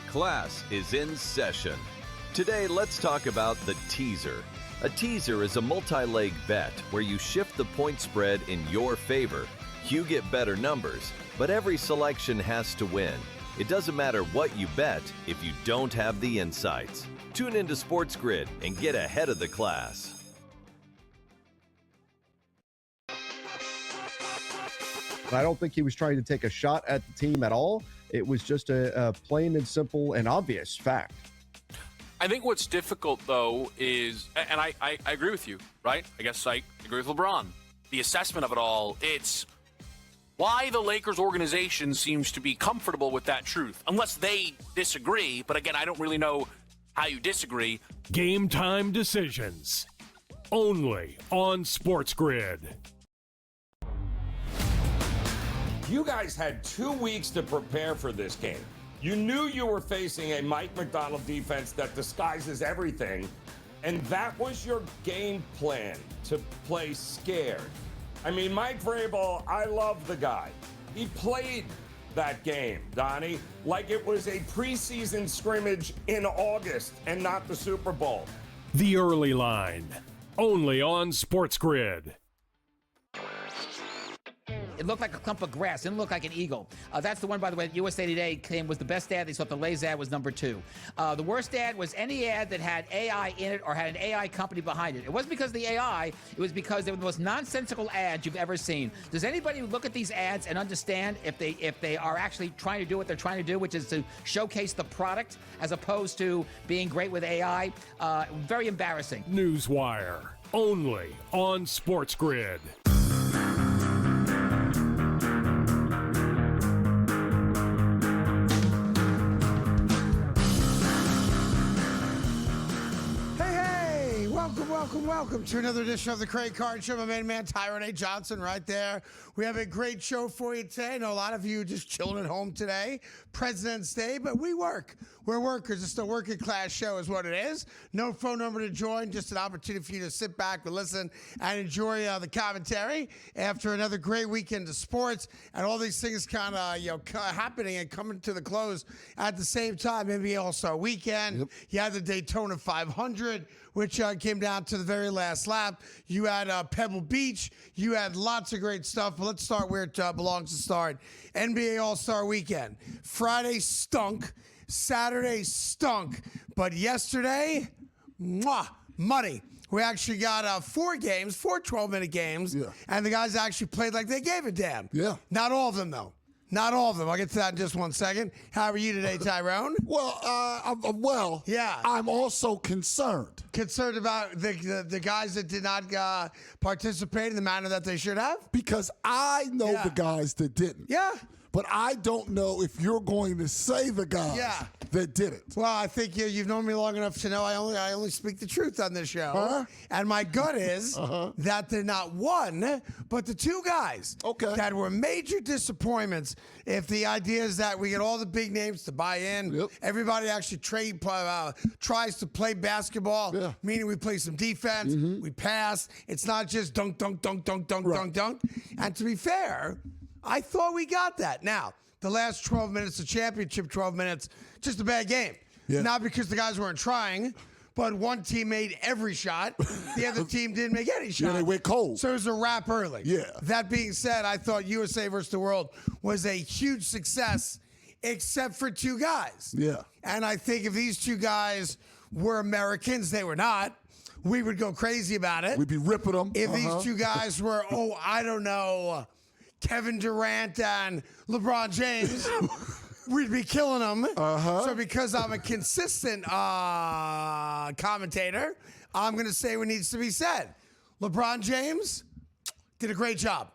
Class is in session. Today, let's talk about the teaser. A teaser is a multi-leg bet where you shift the point spread in your favor. You get better numbers, but every selection has to win. It doesn't matter what you bet if you don't have the insights. Tune into SportsGrid and get ahead of the class. I don't think he was trying to take a shot at the team at all. It was just a plain and simple and obvious fact. I think what's difficult, though, is, and I agree with you, right? I guess I agree with LeBron. The assessment of it all, it's why the Lakers organization seems to be comfortable with that truth, unless they disagree. But again, I don't really know how you disagree. Game time decisions, only on SportsGrid. You guys had 2 weeks to prepare for this game. You knew you were facing a Mike McDonald defense that disguises everything, and that was your game plan, to play scared. I mean, Mike Vrabel, I love the guy. He played that game, Donnie, like it was a preseason scrimmage in August and not the Super Bowl. The early line, only on SportsGrid. It looked like a clump of grass. It didn't look like an eagle. That's the one, by the way, that USA Today claimed was the best ad. They thought the Lay's ad was number 2. The worst ad was any ad that had AI in it or had an AI company behind it. It wasn't because of the AI. It was because they were the most nonsensical ads you've ever seen. Does anybody look at these ads and understand if they are actually trying to do what they're trying to do, which is to showcase the product as opposed to being great with AI? Very embarrassing. Newswire, only on SportsGrid. Welcome to another edition of the Craig Carton Show. My main man, Tyrone A. Johnson, right there. We have a great show for you today. I know a lot of you just chilling at home today, President's Day, but we work. We're workers. It's a working class show is what it is. No phone number to join, just an opportunity for you to sit back and listen and enjoy the commentary after another great weekend of sports and all these things kind of happening and coming to the close at the same time. NBA All-Star Weekend. Yep. You had the Daytona 500, which came down to the very last lap. You had Pebble Beach. You had lots of great stuff. But let's start where it belongs to start. NBA All-Star Weekend. Friday stunk. Saturday stunk. But yesterday, money. We actually got 4 games, 4 12-minute games. Yeah. And the guys actually played like they gave a damn. Yeah. Not all of them, though. Not all of them. I'll get to that in just one second. How are you today, Tyrone? Well, yeah. I'm also concerned. Concerned about the guys that did not participate in the manner that they should have? Because I know the guys that didn't. Yeah. But I don't know if you're going to say the guys that didn't. Well, I think you've known me long enough to know I only speak the truth on this show. Huh? And my gut is that they're not one, but the 2 guys that were major disappointments. If the idea is that we get all the big names to buy in, everybody actually tries to play basketball, meaning we play some defense, we pass. It's not just dunk, dunk, dunk, dunk, dunk, dunk, dunk. And to be fair, I thought we got that. Now, the last 12 minutes, the championship 12 minutes, just a bad game. Yeah. Not because the guys weren't trying, but one team made every shot. The other team didn't make any shot. Yeah, they went cold. So it was a wrap early. Yeah. That being said, I thought USA versus the World was a huge success, except for 2 guys. Yeah. And I think if these 2 guys were Americans, they were not, we would go crazy about it. We'd be ripping them. If these 2 guys were, I don't know, Kevin Durant and LeBron James, we'd be killing them. So because I'm a consistent commentator, I'm going to say what needs to be said. LeBron James did a great job.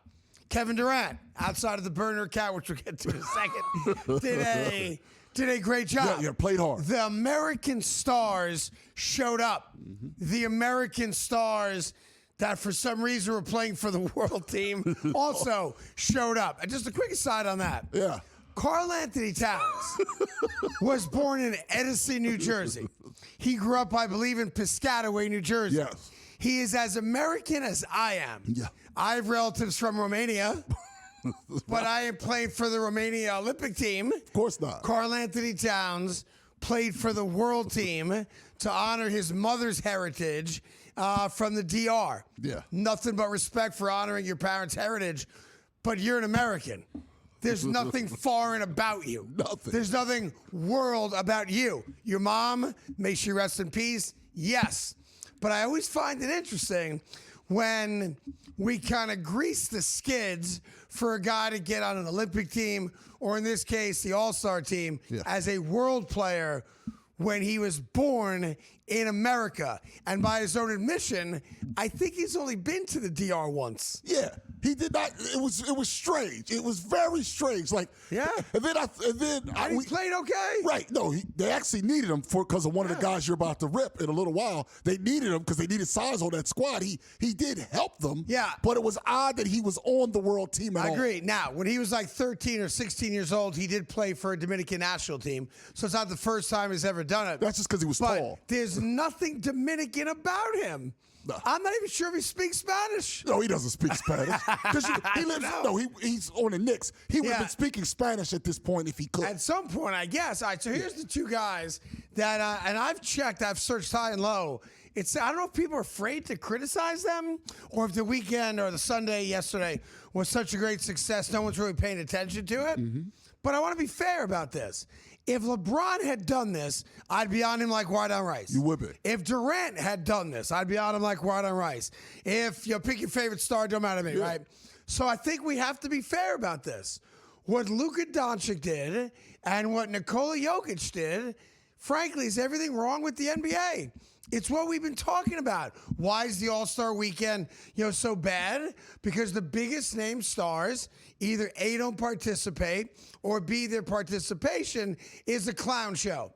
Kevin Durant, outside of the burner cat, which we'll get to in a second, did a great job. Yeah, played hard. The American stars showed up. The American stars that for some reason were playing for the world team also showed up. And just a quick aside on that. Yeah. Karl Anthony Towns was born in Edison, New Jersey. He grew up, I believe, in Piscataway, New Jersey. Yes. He is as American as I am. Yeah. I have relatives from Romania. but I am playing for the Romania Olympic team. Of course not. Karl Anthony Towns played for the world team to honor his mother's heritage from the DR. Yeah. Nothing but respect for honoring your parents' heritage, but you're an American. There's nothing foreign about you. Nothing. There's nothing world about you. Your mom, may she rest in peace, yes. But I always find it interesting when we kind of grease the skids for a guy to get on an Olympic team, or in this case, the All-Star team, as a world player when he was born in America. And by his own admission, I think he's only been to the DR once. Yeah, he did not. It was strange. It was very strange. Like, yeah. And then he played okay. Right. No, they actually needed him because of one of the guys you're about to rip in a little while. They needed him because they needed size on that squad. He did help them. Yeah. But it was odd that he was on the world team at all. I agree. Now, when he was like 13 or 16 years old, he did play for a Dominican national team. So it's not the first time he's ever done it. That's just because he was tall. There's nothing Dominican about him. No. I'm not even sure if he speaks Spanish. No, he doesn't speak Spanish. He lives. No, he's on the Knicks. He would have been speaking Spanish at this point if he could. At some point, I guess. All right, so here's the two guys that, and I've searched high and low. I don't know if people are afraid to criticize them, or if the weekend or the Sunday yesterday was such a great success, no one's really paying attention to it. Mm-hmm. But I want to be fair about this. If LeBron had done this, I'd be on him like white on rice. You would be. If Durant had done this, I'd be on him like white on rice. If you pick your favorite star, don't matter to me, right? So I think we have to be fair about this. What Luka Doncic did and what Nikola Jokic did, frankly, is everything wrong with the NBA. It's what we've been talking about. Why is the All-Star weekend, so bad? Because the biggest name stars either A, don't participate, or B, their participation is a clown show.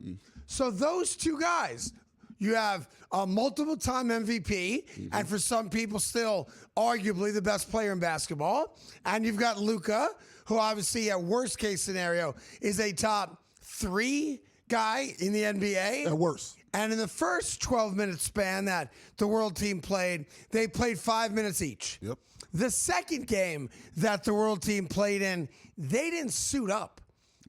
So those two guys, you have a multiple-time MVP, and for some people still arguably the best player in basketball. And you've got Luka, who obviously at worst case scenario is a top 3 guy in the NBA. At worst. And in the first 12-minute span that the world team played, they played 5 minutes each. Yep. The second game that the world team played in, they didn't suit up.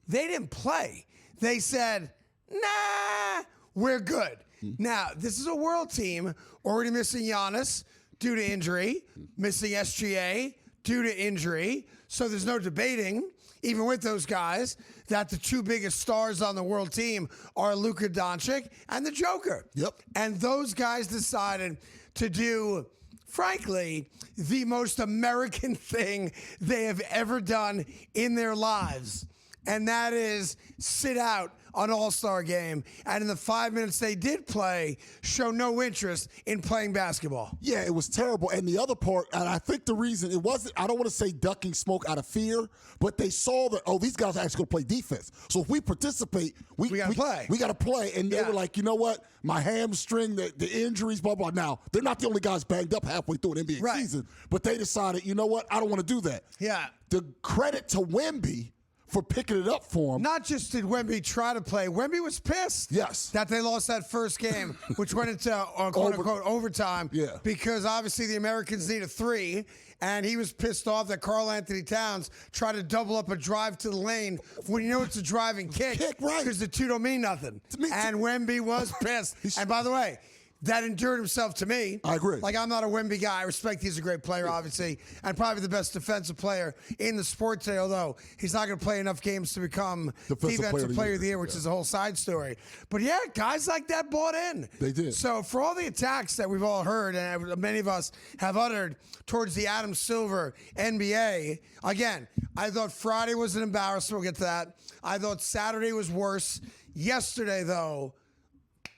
They didn't play. They said, nah, we're good. Now, this is a world team already missing Giannis due to injury, missing SGA due to injury. So there's no debating, even with those guys, that the two biggest stars on the world team are Luka Doncic and the Joker. Yep. And those guys decided to do, frankly, the most American thing they have ever done in their lives. And that is sit out an All-Star game. And in the 5 minutes they did play, show no interest in playing basketball. Yeah, it was terrible. And the other part, and I think the reason it wasn't, I don't want to say ducking smoke out of fear, but they saw that, these guys are actually going to play defense. So if we participate, we got to play. We got to play. And they were like, you know what? My hamstring, the injuries, blah, blah. Now, they're not the only guys banged up halfway through an NBA season, but they decided, you know what? I don't want to do that. Yeah. The credit to Wemby for picking it up for him. Not just did Wemby try to play, Wemby was pissed. Yes. That they lost that first game, which went into quote-unquote overtime. Yeah. Because obviously the Americans need a 3, and he was pissed off that Karl Anthony Towns tried to double up a drive to the lane when you know it's a driving kick. Right. Because the two don't mean nothing. And Wemby was pissed. And by the way, that endured himself to me. I agree. Like, I'm not a Wemby guy. I respect he's a great player, obviously, and probably the best defensive player in the sport today, although he's not going to play enough games to become Defensive Player of the Year, which is a whole side story. But, yeah, guys like that bought in. They did. So for all the attacks that we've all heard and many of us have uttered towards the Adam Silver NBA, again, I thought Friday was an embarrassment. We'll get to that. I thought Saturday was worse. Yesterday, though,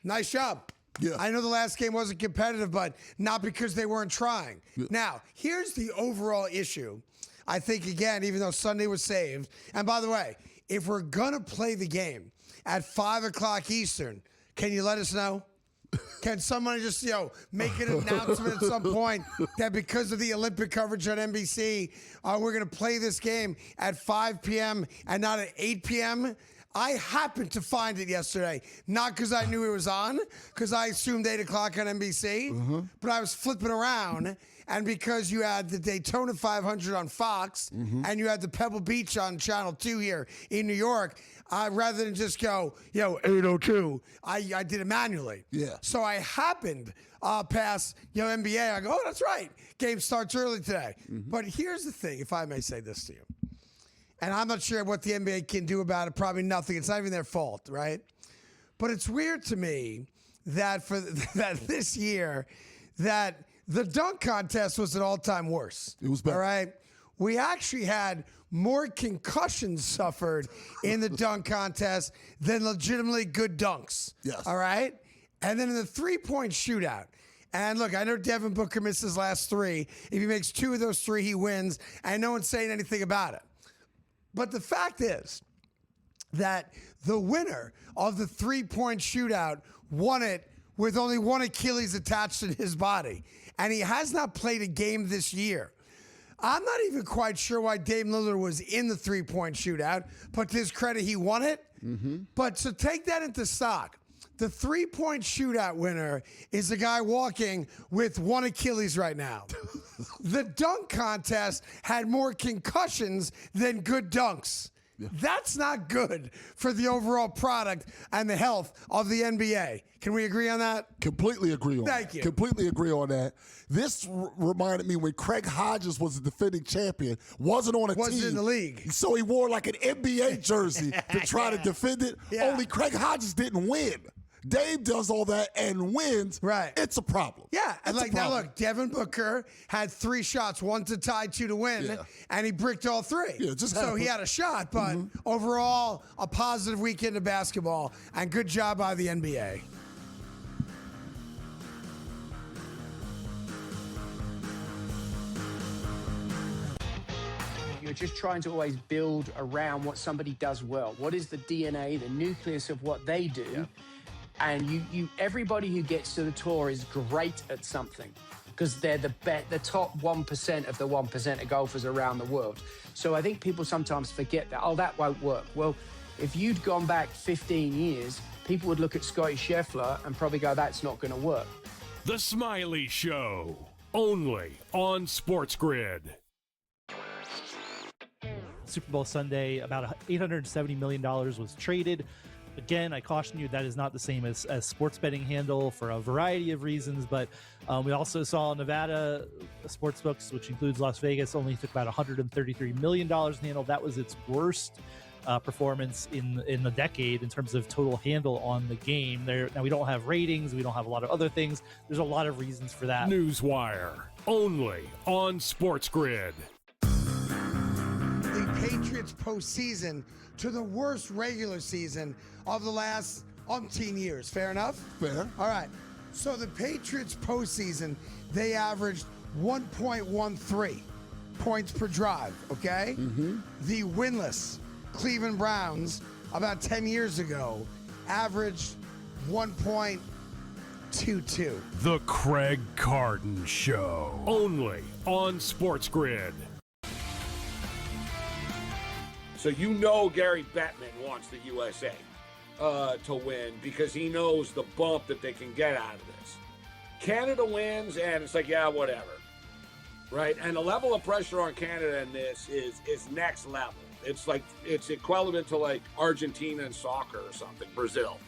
nice job. Yeah. I know the last game wasn't competitive, but not because they weren't trying. Yeah. Now, here's the overall issue. I think, again, even though Sunday was saved, and by the way, if we're going to play the game at 5 o'clock Eastern, can you let us know? Can somebody just, make an announcement at some point that because of the Olympic coverage on NBC, we're going to play this game at 5 p.m. and not at 8 p.m.? I happened to find it yesterday, not because I knew it was on, because I assumed 8 o'clock on NBC, but I was flipping around, and because you had the Daytona 500 on Fox and you had the Pebble Beach on Channel 2 here in New York, rather than just go, 8:02, I did it manually. Yeah. So I happened past, NBA. I go, oh, that's right. Game starts early today. But here's the thing, if I may say this to you. And I'm not sure what the NBA can do about it. Probably nothing. It's not even their fault, right? But it's weird to me that that this year that the dunk contest was an all-time worst. It was bad. All right? We actually had more concussions suffered in the dunk contest than legitimately good dunks. Yes. All right? And then in the three-point shootout, and look, I know Devin Booker missed his last three. If he makes 2 of those 3, he wins, and no one's saying anything about it. But the fact is that the winner of the three-point shootout won it with only one Achilles attached to his body. And he has not played a game this year. I'm not even quite sure why Dame Lillard was in the three-point shootout, but to his credit, he won it. But to take that into stock, the three-point shootout winner is a guy walking with one Achilles right now. The dunk contest had more concussions than good dunks. Yeah. That's not good for the overall product and the health of the NBA. Can we agree on that? Completely agree on that. Thank you. Completely agree on that. This reminded me when Craig Hodges was the defending champion, wasn't on a team. Wasn't in the league. So he wore like an NBA jersey to try to defend it. Yeah. Only Craig Hodges didn't win. Dave does all that and wins. Right. It's a problem. Yeah. And it's like now look, Devin Booker had 3 shots, 1 to tie, 2 to win, and he bricked all 3. Yeah, just so happened. he had a shot, but overall, a positive weekend of basketball, and good job by the NBA. You're just trying to always build around what somebody does well. What is the DNA, the nucleus of what they do? Yeah. And everybody who gets to the tour is great at something because they're the top 1% of the 1% of golfers around the world. So I think people sometimes forget that, that won't work. Well, if you'd gone back 15 years, people would look at Scottie Scheffler and probably go, that's not going to work. The Smiley Show, only on SportsGrid. Super Bowl Sunday, about $870 million was traded. Again, I caution you, that is not the same as sports betting handle for a variety of reasons, but we also saw Nevada sportsbooks, which includes Las Vegas, only took about $133 million in handle. That was its worst performance in the decade in terms of total handle on the game. Now, we don't have ratings. We don't have a lot of other things. There's a lot of reasons for that. Newswire, only on SportsGrid. The Patriots postseason to the worst regular season of the last umpteen years. Fair enough? Fair. All right. So the Patriots postseason, they averaged 1.13 points per drive, okay? The winless Cleveland Browns about 10 years ago averaged 1.22. The Craig Carton Show, only on SportsGrid. So Gary Bettman wants the USA to win because he knows the bump that they can get out of this. Canada wins, and it's like, yeah, whatever. Right? And the level of pressure on Canada in this is next level. It's like it's equivalent to like Argentina in soccer or something, Brazil.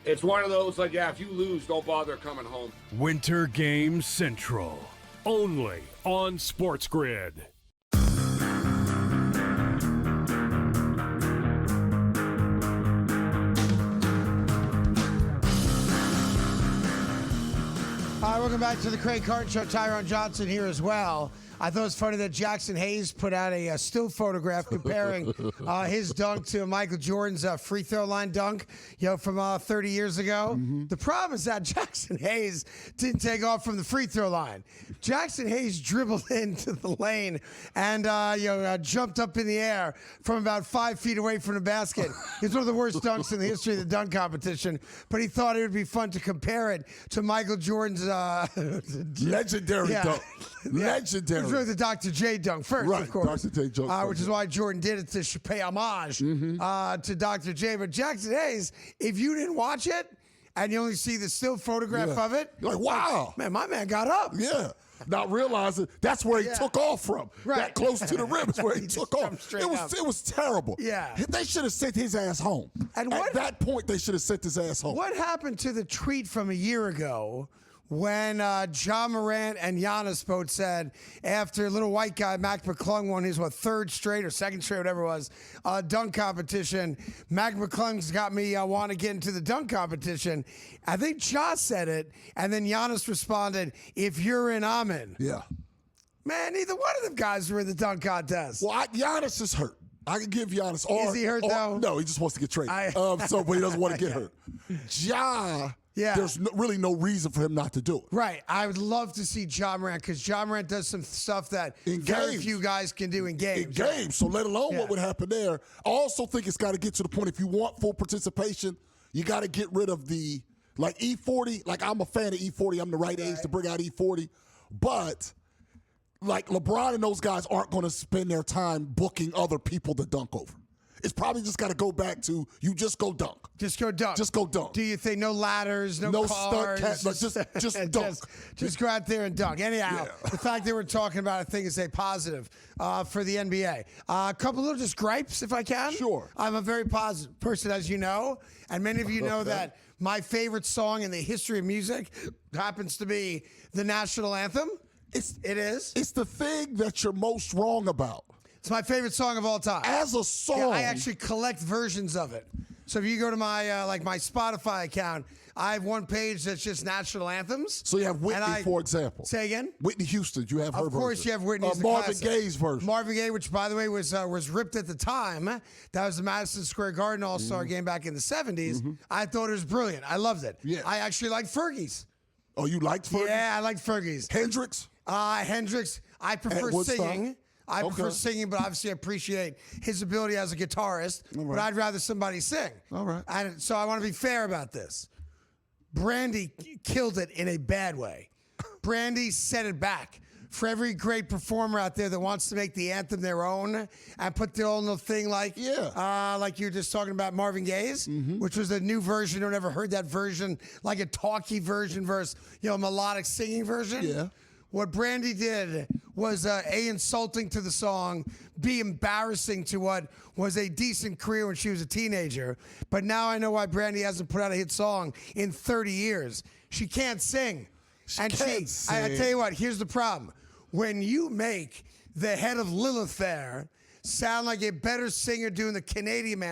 It's one of those like, yeah, if you lose, don't bother coming home. Winter Games Central, only on SportsGrid. Welcome back to the Craig Carton Show. Tyron Johnson here as well. I thought it was funny that Jackson Hayes put out a still photograph comparing his dunk to Michael Jordan's free throw line dunk, from 30 years ago. The problem is that Jackson Hayes didn't take off from the free throw line. Jackson Hayes dribbled into the lane and jumped up in the air from about 5 feet away from the basket. It's one of the worst dunks in the history of the dunk competition, but he thought it would be fun to compare it to Michael Jordan's legendary dunk. Legendary. It was really the Dr. J dunk first, right, of course. Dr. J dunk which is why Jordan did it to pay homage to Dr. J. But Jackson Hayes, if you didn't watch it, and you only see the still photograph of it. You're like, wow. Man, my man got up. Yeah. Not realizing that's where he took off from. Right. That close to the rim is where he took off. It was terrible. Yeah. They should have sent his ass home. And at that point, they should have sent his ass home. What happened to the tweet from a year ago when John Morant and Giannis both said after little white guy Mac McClung won his third straight or second straight, whatever it was, dunk competition. Mac McClung's got me want to get into the dunk competition. I think Ja said it, and then Giannis responded, "If you're in, I'm in." Yeah. Man, neither one of them guys were in the dunk contest. Well, Giannis is hurt. I can give Giannis. Is he hurt though? No, he just wants to get traded. But he doesn't want to get hurt. Ja. Yeah. There's really no reason for him not to do it. Right. I would love to see John Morant because John Morant does some stuff that very few guys can do in games. In games. So let alone what would happen there. I also think it's got to get to the point if you want full participation, you got to get rid of the, like E40. Like I'm a fan of E40. I'm the right age to bring out E40. But like LeBron and those guys aren't going to spend their time booking other people to dunk over. It's probably just got to go back to you just go dunk. Just go dunk. Just go dunk. Do you think no ladders, no cars? Just dunk. Just go out there and dunk. Anyhow, the fact that we're talking about, I think, is a positive for the NBA. A couple little just gripes, if I can. Sure. I'm a very positive person, as you know, and many of you know that my favorite song in the history of music happens to be the national anthem. It is. It's the thing that you're most wrong about. It's my favorite song of all time. As a song. Yeah, I actually collect versions of it. So if you go to my my Spotify account, I have one page that's just national anthems. So you have Whitney, for example. Say again? Whitney Houston, you have her version. Of course you have Whitney's Marvin Gaye's version. Marvin Gaye, which, by the way, was ripped at the time. That was the Madison Square Garden All-Star game back in the 70s. I thought it was brilliant. I loved it. Yeah. I actually liked Fergie's. Oh, you liked Fergie's? Yeah, I liked Fergie's. Hendrix? Hendrix. I prefer singing. I prefer singing, but obviously I appreciate his ability as a guitarist. Right. But I'd rather somebody sing. All right. And so I want to be fair about this. Brandy killed it in a bad way. Brandy set it back. For every great performer out there that wants to make the anthem their own and put their own little thing like you were just talking about Marvin Gaye's, which was a new version. I've never heard that version, like a talky version versus, melodic singing version. Yeah. What Brandy did was insulting to the song, B, embarrassing to what was a decent career when she was a teenager. But now I know why Brandy hasn't put out a hit song in 30 years. She can't sing. I tell you what, here's the problem. When you make the head of Lilith there sound like a better singer doing the Canadian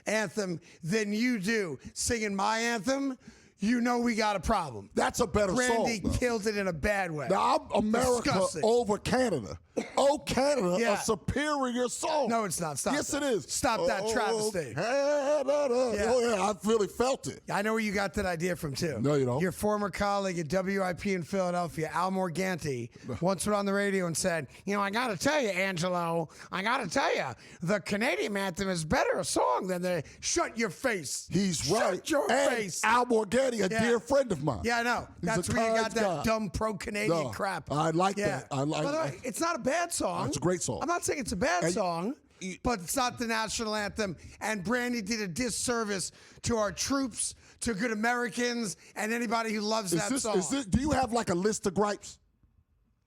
anthem than you do singing my anthem, you know we got a problem. That's a better song. Brandy killed it in a bad way. Now, I'm America over Canada. Oh, Canada, a superior song. No, it's not. Stop Yes, that. it is. Stop that travesty. Oh, yeah, I really felt it. I know where you got that idea from, too. No, you don't. Your former colleague at WIP in Philadelphia, Al Morganti, once went on the radio and said, I got to tell you, Angelo, the Canadian anthem is better a song than the Shut Your Face. He's right. Shut your face. Al Morganti, a dear friend of mine. Yeah, I know. That's where you got that dumb pro-Canadian crap. I like that. By the way, it's not a bad song. It's a great song. I'm not saying it's a bad song, but it's not the national anthem. And Brandy did a disservice to our troops, to good Americans, and anybody who loves that song. Do you have like a list of gripes?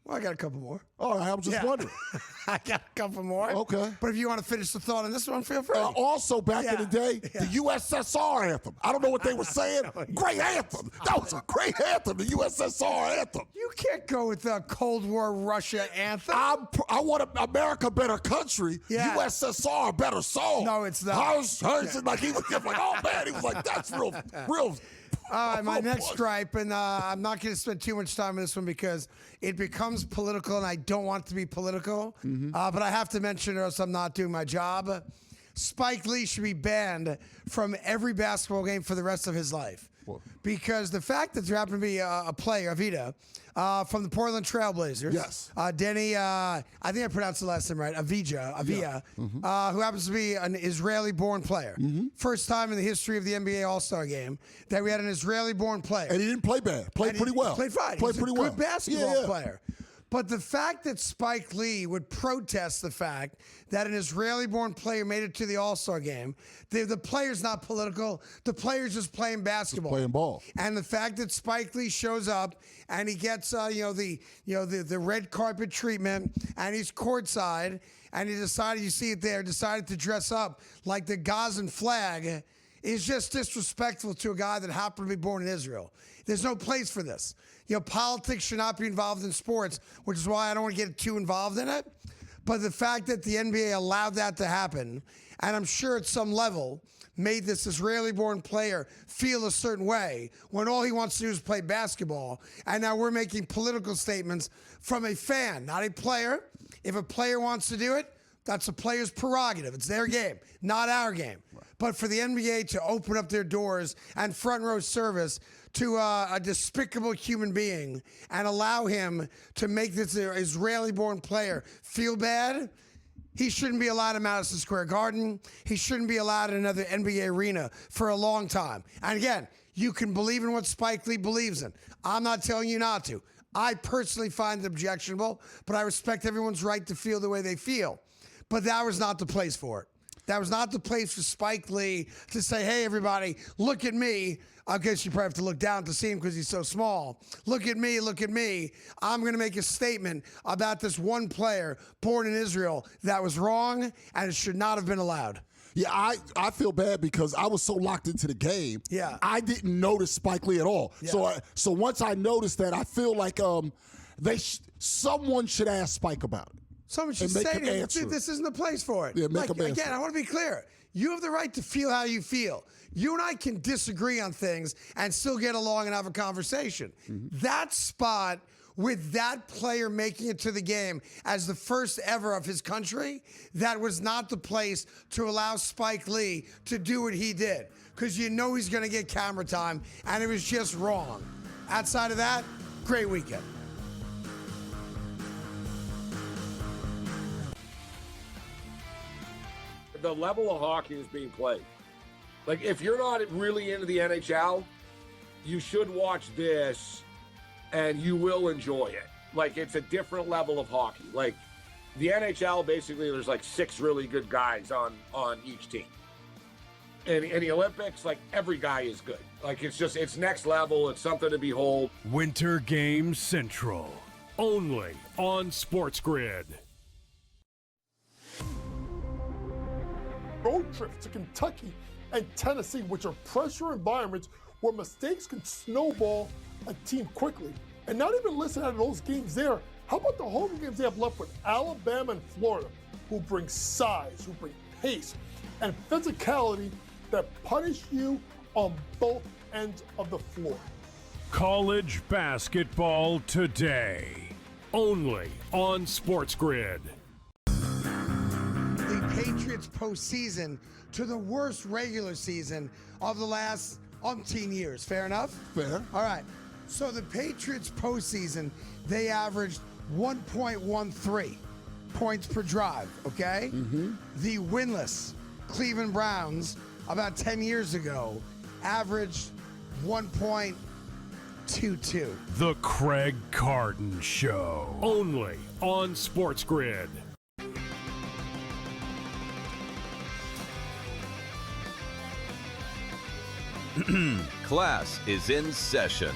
Well, I got a couple more. All right, I was just wondering. I got a couple more. Okay. But if you want to finish the thought on this one, feel free. Also, back in the day, the USSR anthem. I don't know what they were saying. Great anthem. That was a great anthem, the USSR anthem. You can't go with the Cold War Russia anthem. I want America better country. USSR better song. No, it's not. Like he was just like, oh man, he was like, that's real. All right, my next gripe, and I'm not going to spend too much time on this one because it becomes political, and I don't want it to be political. But I have to mention it, or else I'm not doing my job. Spike Lee should be banned from every basketball game for the rest of his life. Because the fact that there happened to be a player, Avita, from the Portland Trailblazers. Yes. Denny, I think I pronounced the last name right, Avia, who happens to be an Israeli-born player. First time in the history of the NBA All-Star Game that we had an Israeli-born player. And he didn't play bad. Played pretty well. Played fine. Played He's pretty a well. good basketball player. But the fact that Spike Lee would protest the fact that an Israeli-born player made it to the All-Star game, the player's not political. The player's just playing basketball, playing ball. And the fact that Spike Lee shows up and he gets the red carpet treatment, and he's courtside, and he decided, you see it there, decided to dress up like the Gazan flag, is just disrespectful to a guy that happened to be born in Israel. There's no place for this. Politics should not be involved in sports, which is why I don't want to get too involved in it. But the fact that the NBA allowed that to happen, and I'm sure at some level made this Israeli-born player feel a certain way when all he wants to do is play basketball, and now we're making political statements from a fan, not a player. If a player wants to do it, that's a player's prerogative. It's their game, not our game. Right. But for the NBA to open up their doors and front row service to a despicable human being and allow him to make this Israeli-born player feel bad, he shouldn't be allowed in Madison Square Garden. He shouldn't be allowed in another NBA arena for a long time. And again, you can believe in what Spike Lee believes in. I'm not telling you not to. I personally find it objectionable, but I respect everyone's right to feel the way they feel. But that was not the place for it. That was not the place for Spike Lee to say, hey, everybody, look at me. I guess you probably have to look down to see him because he's so small. Look at me, look at me. I'm going to make a statement about this one player born in Israel that was wrong and it should not have been allowed. Yeah, I feel bad because I was so locked into the game. Yeah. I didn't notice Spike Lee at all. Yeah. So once I noticed that, I feel like someone should ask Spike about it. Someone should say to him, this isn't the place for it. Yeah, make him answer. Again, I want to be clear. You have the right to feel how you feel. You and I can disagree on things and still get along and have a conversation. Mm-hmm. That spot with that player making it to the game as the first ever of his country, that was not the place to allow Spike Lee to do what he did, because you know he's going to get camera time, and it was just wrong. Outside of that, great weekend. The level of hockey is being played. Like, if you're not really into the NHL, you should watch this and you will enjoy it. Like, it's a different level of hockey. Like, the NHL, basically, there's like 6 really good guys on each team. And in the Olympics, like, every guy is good. Like, it's next level. It's something to behold. Winter Games Central, only on SportsGrid. Road trips to Kentucky and Tennessee, which are pressure environments where mistakes can snowball a team quickly. And not even listen out of those games there. How about the home games they have left with Alabama and Florida, who bring size, who bring pace, and physicality that punish you on both ends of the floor. College basketball today, only on SportsGrid. The Patriots postseason to the worst regular season of the last umpteen years. Fair enough? Fair. All right. So the Patriots postseason, they averaged 1.13 points per drive, okay? Mm-hmm. The winless Cleveland Browns about 10 years ago averaged 1.22. The Craig Carton Show, only on SportsGrid. Class is in session.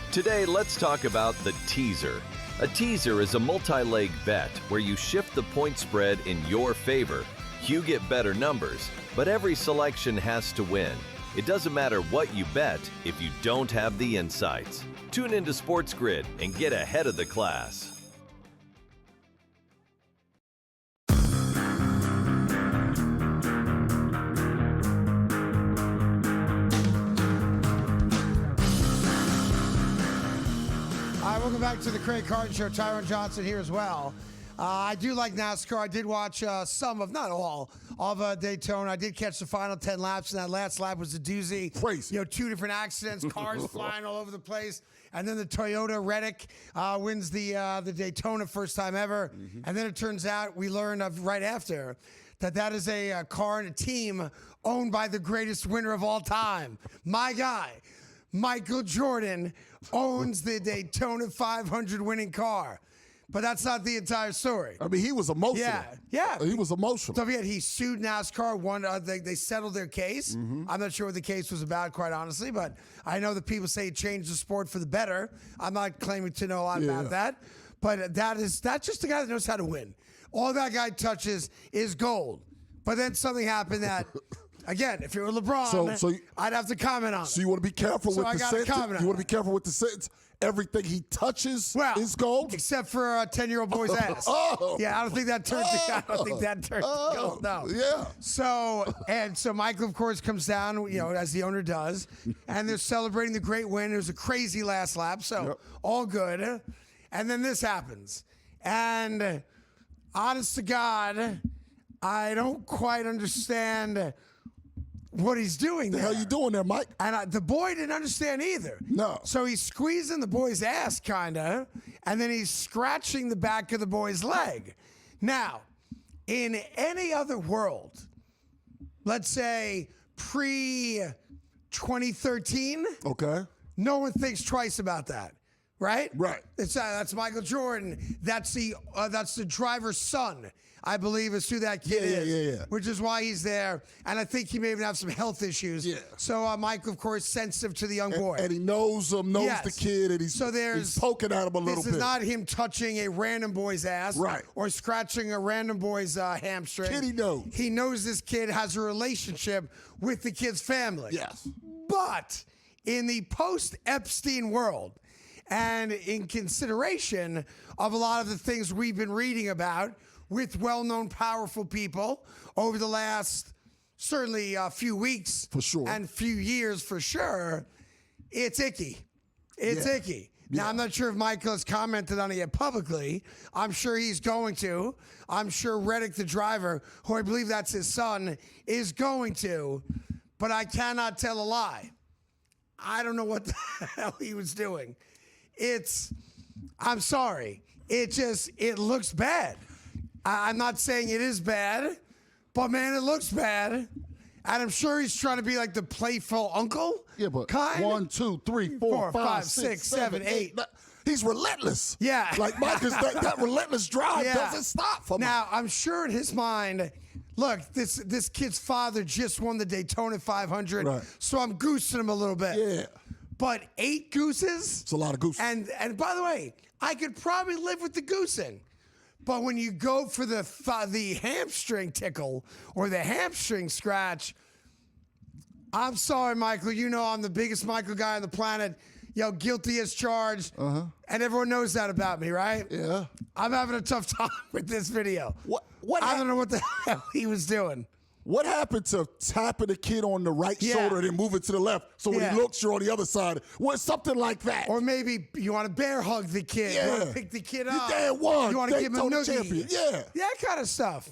Today, let's talk about the teaser. A teaser is a multi-leg bet where you shift the point spread in your favor. You get better numbers, but every selection has to win. It doesn't matter what you bet if you don't have the insights. Tune into SportsGrid and get ahead of the class. Welcome back to the Craig Carton Show. Tyron Johnson here as well. I do like NASCAR. I did watch some of, not all, of Daytona. I did catch the final 10 laps, and that last lap was a doozy. Crazy. 2 different accidents, cars flying all over the place. And then the Toyota Reddick wins the Daytona first time ever. Mm-hmm. And then it turns out, we learned right after, that is a car and a team owned by the greatest winner of all time. My guy, Michael Jordan, owns the Daytona 500 winning car. But that's not the entire story. I mean, he was emotional. Yeah. He was emotional. Don't forget, he sued NASCAR. They settled their case. Mm-hmm. I'm not sure what the case was about, quite honestly, but I know that people say it changed the sport for the better. I'm not claiming to know a lot about that. But that's just the guy that knows how to win. All that guy touches is gold. But then something happened that, again, if it were LeBron, I'd have to comment on it. So you want to be careful with the sentence? You want to be careful with the sentence? Everything he touches is gold? Except for a 10-year-old boy's ass. Yeah, I don't think that turns to gold. No. Yeah. So Michael, of course, comes down, as the owner does, and they're celebrating the great win. It was a crazy last lap, so all good. And then this happens. And honest to God, I don't quite understand what he's doing there. The hell you doing there, Mike? And the boy didn't understand either. No. So he's squeezing the boy's ass, kind of, and then he's scratching the back of the boy's leg. Now, in any other world, let's say pre-2013, no one thinks twice about that. Right? Right. That's Michael Jordan. That's the driver's son, I believe, is who that kid is. Yeah. Which is why he's there. And I think he may even have some health issues. Yeah. So Michael, of course, sensitive to the young boy. And he knows him, the kid, and he's poking at him a little bit. This is not him touching a random boy's ass. Right. Or scratching a random boy's hamstring. Kid he knows. He knows this kid has a relationship with the kid's family. Yes. But in the post-Epstein world, and in consideration of a lot of the things we've been reading about with well-known, powerful people over the last, certainly a few weeks. For sure. And few years for sure, it's icky. It's icky. Now, I'm not sure if Michael has commented on it yet publicly. I'm sure he's going to. I'm sure Reddick, the driver, who I believe that's his son, is going to. But I cannot tell a lie. I don't know what the hell he was doing. I'm sorry. It looks bad. I'm not saying it is bad, but man, it looks bad. And I'm sure he's trying to be like the playful uncle. Yeah, but kind. 1, 2, 3, 4, 5, 6, 7, 8. He's relentless. Yeah. Like Mike is that relentless drive doesn't stop for him. Now, I'm sure in his mind, look, this kid's father just won the Daytona 500, so I'm goosing him a little bit. Yeah. But 8 gooses? It's a lot of gooses. And by the way, I could probably live with the goosing. But when you go for the hamstring tickle or the hamstring scratch, I'm sorry, Michael. You know I'm the biggest Michael guy on the planet. Guilty as charged. And everyone knows that about me, right? Yeah. I'm having a tough time with this video. I don't know what the hell he was doing. What happened to tapping the kid on the right shoulder and then moving to the left? So when he looks, you're on the other side. Something like that. Or maybe you want to bear hug the kid. You want to pick the kid up. You want to give him a noogie. Champion. Yeah. That kind of stuff.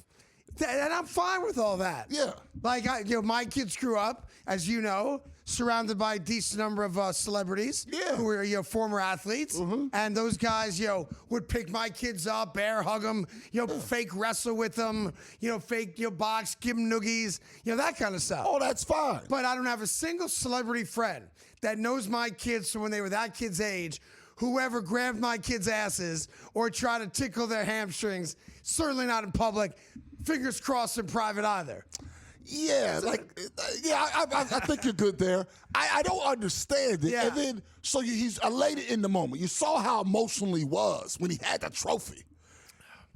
And I'm fine with all that. Yeah. Like, my kids grew up, as you know, surrounded by a decent number of celebrities who were, former athletes. And those guys, would pick my kids up, bear hug them, fake wrestle with them, fake, box, give them noogies, that kind of stuff. Oh, that's fine. But I don't have a single celebrity friend that knows my kids from when they were that kid's age, whoever grabbed my kids' asses or tried to tickle their hamstrings, certainly not in public, fingers crossed in private either. Yeah, I think you're good there. I don't understand it. Yeah. And then, so he's elated in the moment. You saw how emotional he was when he had the trophy.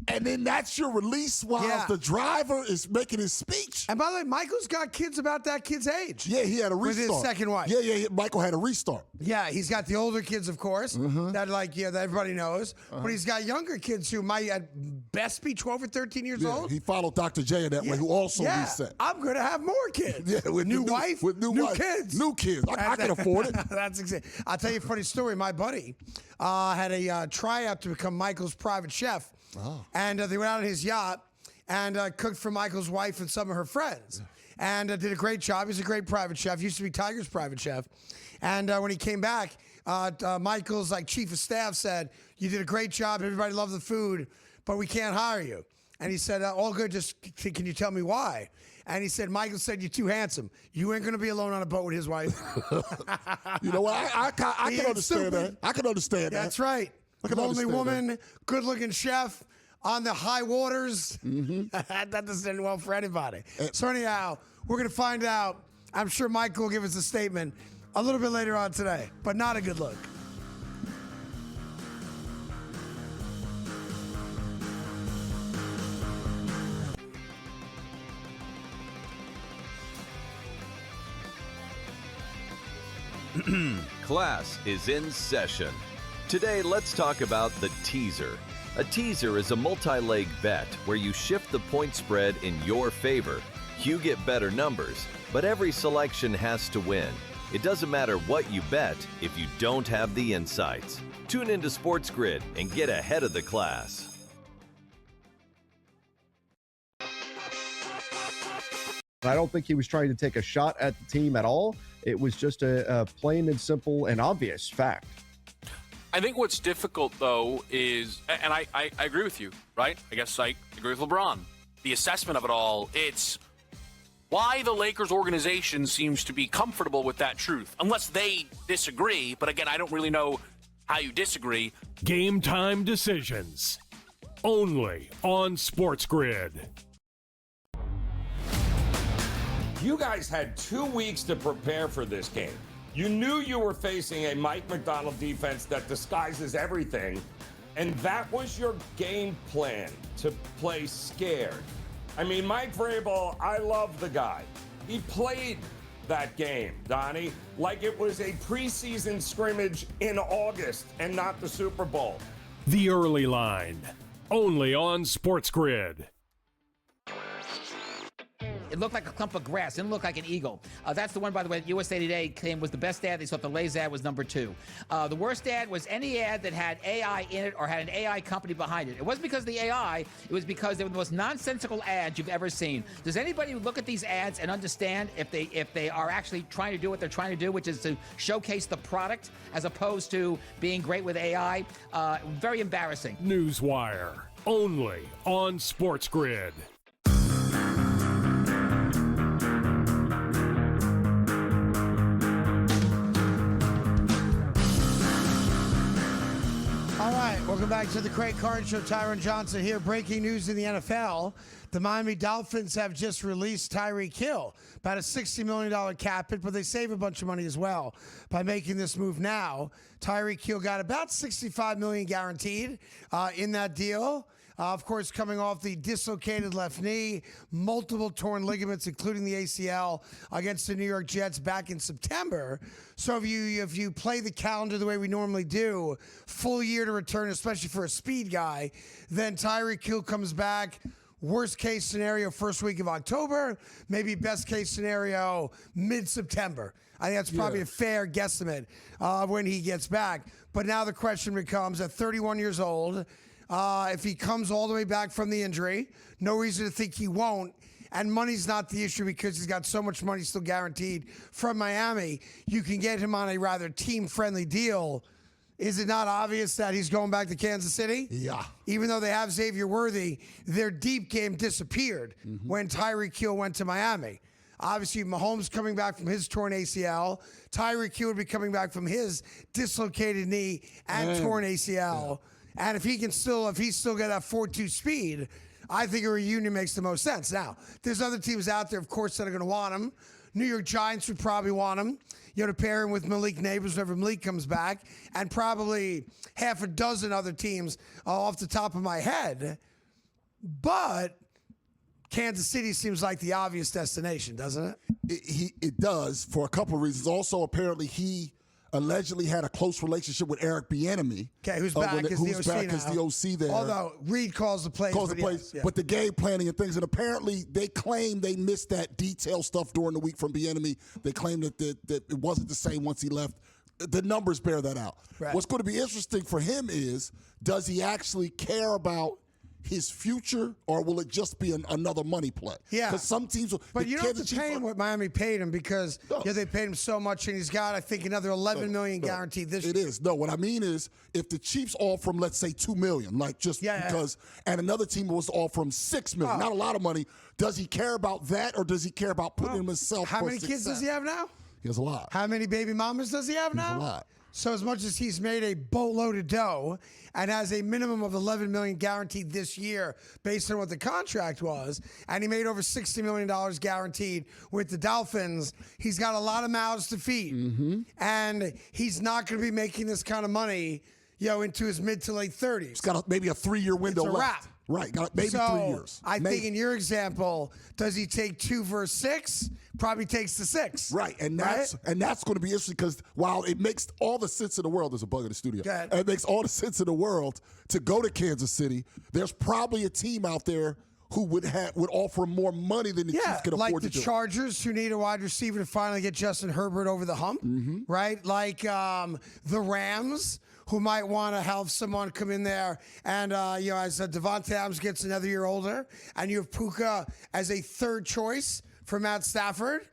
And then that's your release while the driver is making his speech. And by the way, Michael's got kids about that kid's age. Yeah, he had a restart. With his second wife. Yeah, Michael had a restart. Yeah, he's got the older kids, of course, that that everybody knows. But he's got younger kids who might at best be 12 or 13 years old. He followed Dr. J in that way, who also reset. I'm going to have more kids. Yeah, with new wife, with new kids. New kids. I can afford it. That's exactly. I'll tell you a funny story. My buddy had a tryout to become Michael's private chef. Oh. And they went out on his yacht and cooked for Michael's wife and some of her friends. And did a great job. He's a great private chef. Used to be Tiger's private chef. And when he came back, Michael's chief of staff said, "You did a great job. Everybody loved the food, but we can't hire you." And he said, "All good. Just can you tell me why?" And he said, "Michael said you're too handsome. You ain't going to be alone on a boat with his wife." You know what? I can understand that. I can understand that. That's right. lonely woman, good-looking chef on the high waters. That doesn't end well for anybody. So anyhow, we're going to find out. I'm sure Michael will give us a statement a little bit later on today, but not a good look. Class is in session. Today, let's talk about the teaser. A teaser is a multi-leg bet where you shift the point spread in your favor. You get better numbers, but every selection has to win. It doesn't matter what you bet if you don't have the insights. Tune into SportsGrid and get ahead of the class. I don't think he was trying to take a shot at the team at all. It was just a plain and simple and obvious fact. I think what's difficult, though, is, and I agree with you, right? I guess I agree with LeBron. The assessment of it all, it's why the Lakers organization seems to be comfortable with that truth, unless they disagree. But again, I don't really know how you disagree. Game time decisions. Only on SportsGrid. You guys had 2 weeks to prepare for this game. You knew you were facing a Mike McDonald defense that disguises everything, and that was your game plan, to play scared. I mean, Mike Vrabel, I love the guy. He played that game, Donnie, like it was a preseason scrimmage in August and not the Super Bowl. The early line. Only on SportsGrid. It looked like a clump of grass. It didn't look like an eagle. That's the one, by the way, that USA Today claimed was the best ad. They thought the Lay's ad was number 2. The worst ad was any ad that had AI in it or had an AI company behind it. It wasn't because of the AI. It was because they were the most nonsensical ads you've ever seen. Does anybody look at these ads and understand if they are actually trying to do what they're trying to do, which is to showcase the product as opposed to being great with AI? Very embarrassing. Newswire. Only on SportsGrid. All right, welcome back to the Craig Carton Show. Tyron Johnson here. Breaking news in the NFL. The Miami Dolphins have just released Tyreek Hill, about a $60 million cap hit, but they save a bunch of money as well by making this move now. Tyreek Hill got about $65 million guaranteed in that deal. Of course, coming off the dislocated left knee, multiple torn ligaments, including the ACL, against the New York Jets back in September. So if you play the calendar the way we normally do, full year to return, especially for a speed guy, then Tyreek Hill comes back. Worst case scenario, first week of October. Maybe best case scenario, mid-September. I think that's probably a fair guesstimate when he gets back. But now the question becomes, at 31 years old, if he comes all the way back from the injury, no reason to think he won't, and money's not the issue because he's got so much money still guaranteed from Miami, you can get him on a rather team-friendly deal. Is it not obvious that he's going back to Kansas City? Yeah. Even though they have Xavier Worthy, their deep game disappeared when Tyreek Hill went to Miami. Obviously, Mahomes coming back from his torn ACL. Tyreek Hill would be coming back from his dislocated knee and torn ACL. Yeah. And if he's still got that 4.2 speed, I think a reunion makes the most sense. Now, there's other teams out there, of course, that are going to want him. New York Giants would probably want him, to pair him with Malik Neighbors whenever Malik comes back, and probably half a dozen other teams off the top of my head. But Kansas City seems like the obvious destination, doesn't it? It does, for a couple of reasons. Also, apparently, he allegedly had a close relationship with Eric Bieniemy. Okay, who's back as the OC there. Although Reed calls the plays. But the game planning and things. And apparently they claim they missed that detailed stuff during the week from Bieniemy. They claim that it wasn't the same once he left. The numbers bear that out. Right. What's going to be interesting for him is, does he actually care about his future, or will it just be another money play? Yeah. Because some teams will. But you don't have to pay him what Miami paid him because they paid him so much, and he's got, I think, another $11 million guaranteed this year. It is. No, what I mean is, if the Chiefs offer him, let's say, $2 million, because, and another team was offering him $6 million, not a lot of money, does he care about that, or does he care about putting himself How for many kids does he have now? He has a lot. How many baby mamas does he have now? A lot. So as much as he's made a boatload of dough and has a minimum of $11 million guaranteed this year based on what the contract was, and he made over $60 million guaranteed with the Dolphins, he's got a lot of mouths to feed. And he's not going to be making this kind of money, into his mid to late 30s. He's got maybe a 3-year window It's a left. wrap. Right, got maybe 3 years. I think in your example, does he take 2 for 6? Probably takes the 6. Right, and that's going to be interesting because while it makes all the sense in the world, there's a bug in the studio. And it makes all the sense in the world to go to Kansas City. There's probably a team out there who would offer more money than the Chiefs could afford to do. Like the Chargers, who need a wide receiver to finally get Justin Herbert over the hump, right? Like the Rams, who might want to have someone come in there and, as Devontae Adams gets another year older, and you have Puka as a third choice for Matt Stafford.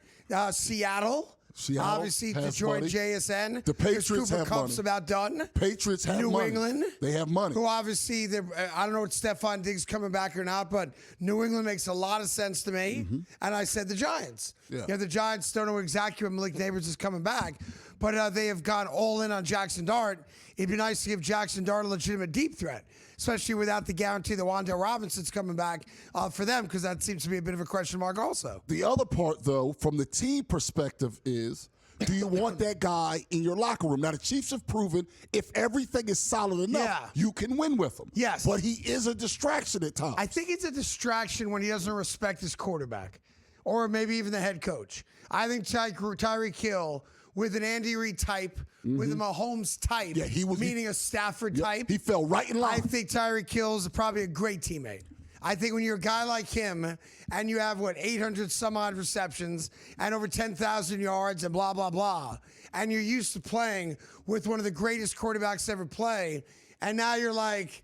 Seattle, obviously Detroit, money. JSN. The Patriots Cooper have Kupp's money. About done. Patriots have New money. England. They have money. Who obviously, I don't know if Stephon Diggs coming back or not, but New England makes a lot of sense to me. And I said the Giants. Yeah. The Giants don't know exactly when Malik Neighbors is coming back, but they have gone all in on Jackson Dart. It'd be nice to give Jackson Dart a legitimate deep threat, especially without the guarantee that Wan'Dale Robinson's coming back for them, because that seems to be a bit of a question mark also. The other part, though, from the team perspective is, do you want that guy in your locker room? Now, the Chiefs have proven if everything is solid enough, you can win with him. Yes. But he is a distraction at times. I think it's a distraction when he doesn't respect his quarterback or maybe even the head coach. I think Tyreek Hill, with an Andy Reid type, with a Mahomes type, meaning a Stafford type. He fell right in line. I think Tyreek Hill is probably a great teammate. I think when you're a guy like him and you have, 800 some odd receptions and over 10,000 yards and blah, blah, blah, and you're used to playing with one of the greatest quarterbacks to ever play, and now you're like,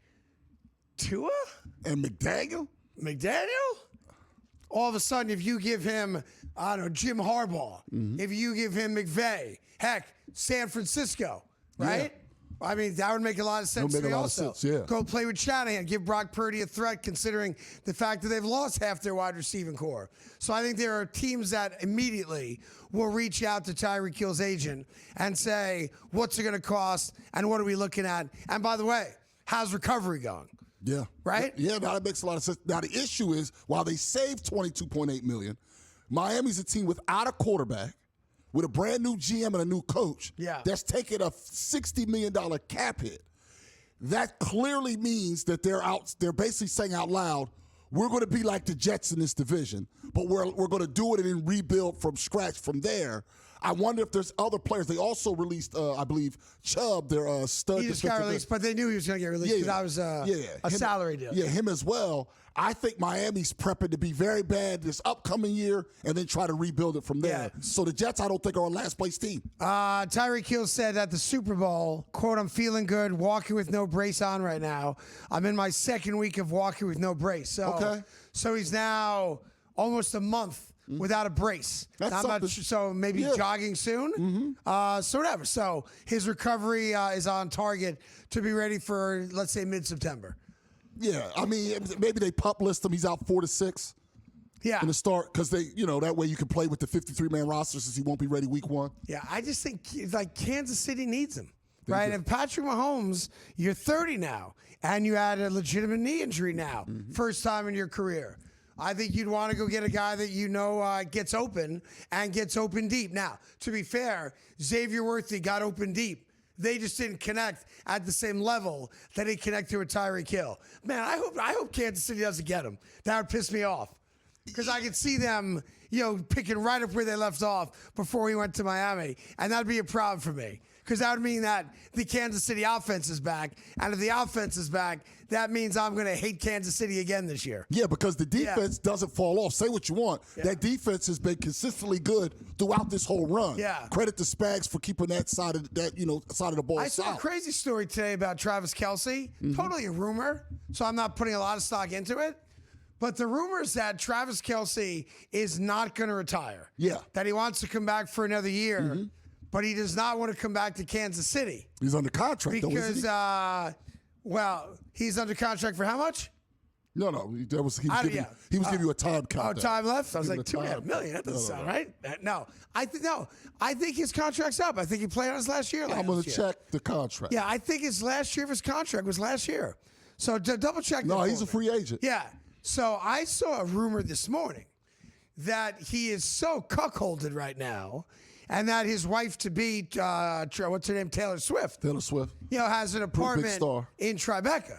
Tua? And McDaniel? All of a sudden, if you give him, Jim Harbaugh, if you give him McVay, heck, San Francisco, right? Yeah. I mean, that would make a lot of sense to me also. Go play with Shanahan, give Brock Purdy a threat, considering the fact that they've lost half their wide receiving core. So I think there are teams that immediately will reach out to Tyreek Hill's agent and say, what's it going to cost and what are we looking at? And by the way, how's recovery going? Yeah. Right? Yeah, now that makes a lot of sense. Now, the issue is, while they saved $22.8 million, Miami's a team without a quarterback, with a brand new GM and a new coach, that's taking a $60 million cap hit. That clearly means that they're basically saying out loud, we're going to be like the Jets in this division, but we're going to do it and then rebuild from scratch from there. I wonder if there's other players. They also released, I believe, Chubb, their stud. He just got released, but they knew he was going to get released because that was a salary deal. Yeah, him as well. I think Miami's prepping to be very bad this upcoming year and then try to rebuild it from there. Yeah. So the Jets, I don't think, are a last-place team. Tyreek Hill said at the Super Bowl, quote, I'm feeling good, walking with no brace on right now. I'm in my second week of walking with no brace. So he's now almost a month without a brace. So maybe jogging soon. So whatever. So his recovery is on target to be ready for, let's say, mid-September. Yeah, I mean, maybe they pup list him. He's out 4 to 6. Yeah. In the start, because they, that way you can play with the 53-man roster since he won't be ready week 1. Yeah, I just think Kansas City needs him, right? And Patrick Mahomes, you're 30 now, and you had a legitimate knee injury now, first time in your career. I think you'd want to go get a guy that gets open and gets open deep. Now, to be fair, Xavier Worthy got open deep. They just didn't connect at the same level that he connected with Tyreek Hill. Man, I hope Kansas City doesn't get him. That would piss me off. Because I could see them, picking right up where they left off before he went to Miami. And that'd be a problem for me. Because that would mean that the Kansas City offense is back. And if the offense is back, that means I'm going to hate Kansas City again this year. Yeah, because the defense doesn't fall off. Say what you want. Yeah. That defense has been consistently good throughout this whole run. Yeah. Credit to Spags for keeping that side of the ball. I saw a crazy story today about Travis Kelce. Totally a rumor, so I'm not putting a lot of stock into it. But the rumor is that Travis Kelce is not going to retire. Yeah. That he wants to come back for another year, but he does not want to come back to Kansas City. He's under contract, because, though, isn't he? He's under contract for how much? No, he was giving you a time count. Oh, time left? I was like, $2.5 million. That doesn't sound right. No. I think his contract's up. I think he played on his last year. I'm going to check the contract. Yeah, I think his last year of his contract was last year. So double check that. No, he's a free agent. Yeah. So I saw a rumor this morning that he is so cuckolded right now, and that his wife-to-be, what's her name, Taylor Swift. Has an apartment in Tribeca.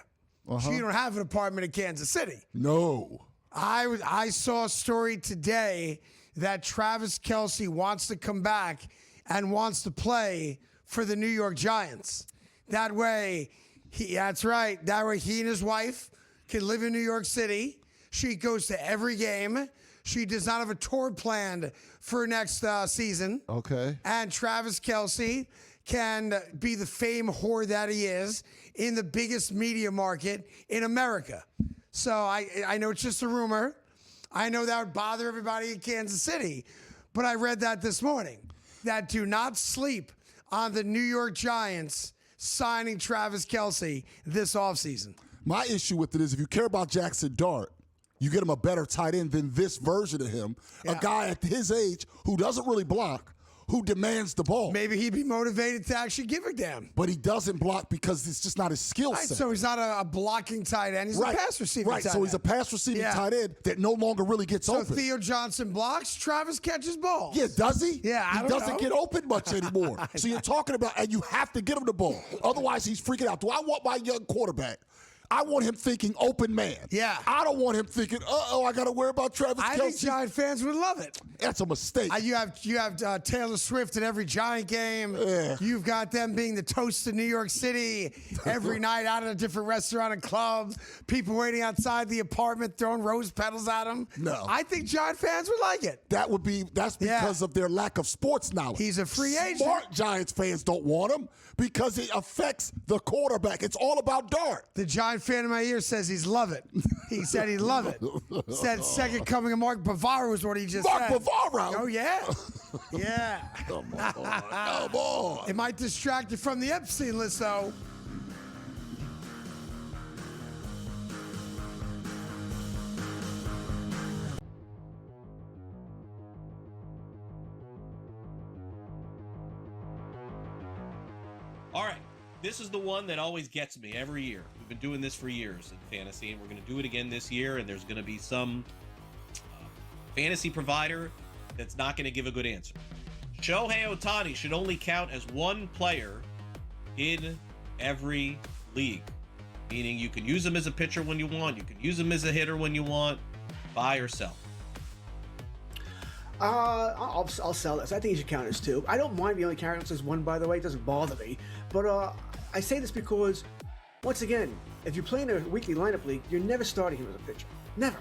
She don't have an apartment in Kansas City. No. I saw a story today that Travis Kelce wants to come back and wants to play for the New York Giants. That way, that's right. That way he and his wife can live in New York City. She goes to every game. She does not have a tour planned for next season. Okay. And Travis Kelce can be the fame whore that he is in the biggest media market in America. So I know it's just a rumor. I know that would bother everybody in Kansas City. But I read that this morning. That do not sleep on the New York Giants signing Travis Kelce this offseason. My issue with it is if you care about Jackson Dart, you get him a better tight end than this version of him. Yeah. A guy at his age who doesn't really block, who demands the ball. Maybe he'd be motivated to actually give a damn. But he doesn't block because it's just not his skill set. So he's not a blocking tight end. He's a pass receiving tight end. So he's a pass receiving tight end that no longer really gets open. So Theo Johnson blocks, Travis catches balls. Yeah, does he? Yeah, He doesn't get open much anymore. So you're talking about, and you have to get him the ball. Otherwise, he's freaking out. Do I want my young quarterback? I want him thinking open man. Yeah. I don't want him thinking, I got to worry about Travis Kelce. I think Giant fans would love it. That's a mistake. You have Taylor Swift at every Giant game. Yeah. You've got them being the toast of New York City every night out at a different restaurant and club. People waiting outside the apartment throwing rose petals at them. No. I think Giant fans would like it. That's because of their lack of sports knowledge. He's a free agent. Smart Giants fans don't want him because it affects the quarterback. It's all about Dart. The Giant fan in my ear says he's love it. He said he'd love it. Said second coming of Mark Bavaro is what he just said. Mark Bavaro? Oh, yeah. Yeah. Come on. It might distract you from the Epstein list, though. All right. This is the one that always gets me every year. We've been doing this for years in fantasy, and we're going to do it again this year, and there's going to be some fantasy provider that's not going to give a good answer. Shohei Ohtani should only count as one player in every league, meaning you can use him as a pitcher when you want, you can use him as a hitter when you want, buy or sell. I'll sell this. I think he should count as two. I don't mind being only counted as one, by the way. It doesn't bother me. But I say this because, once again, if you play in a weekly lineup league, you're never starting him as a pitcher. Never.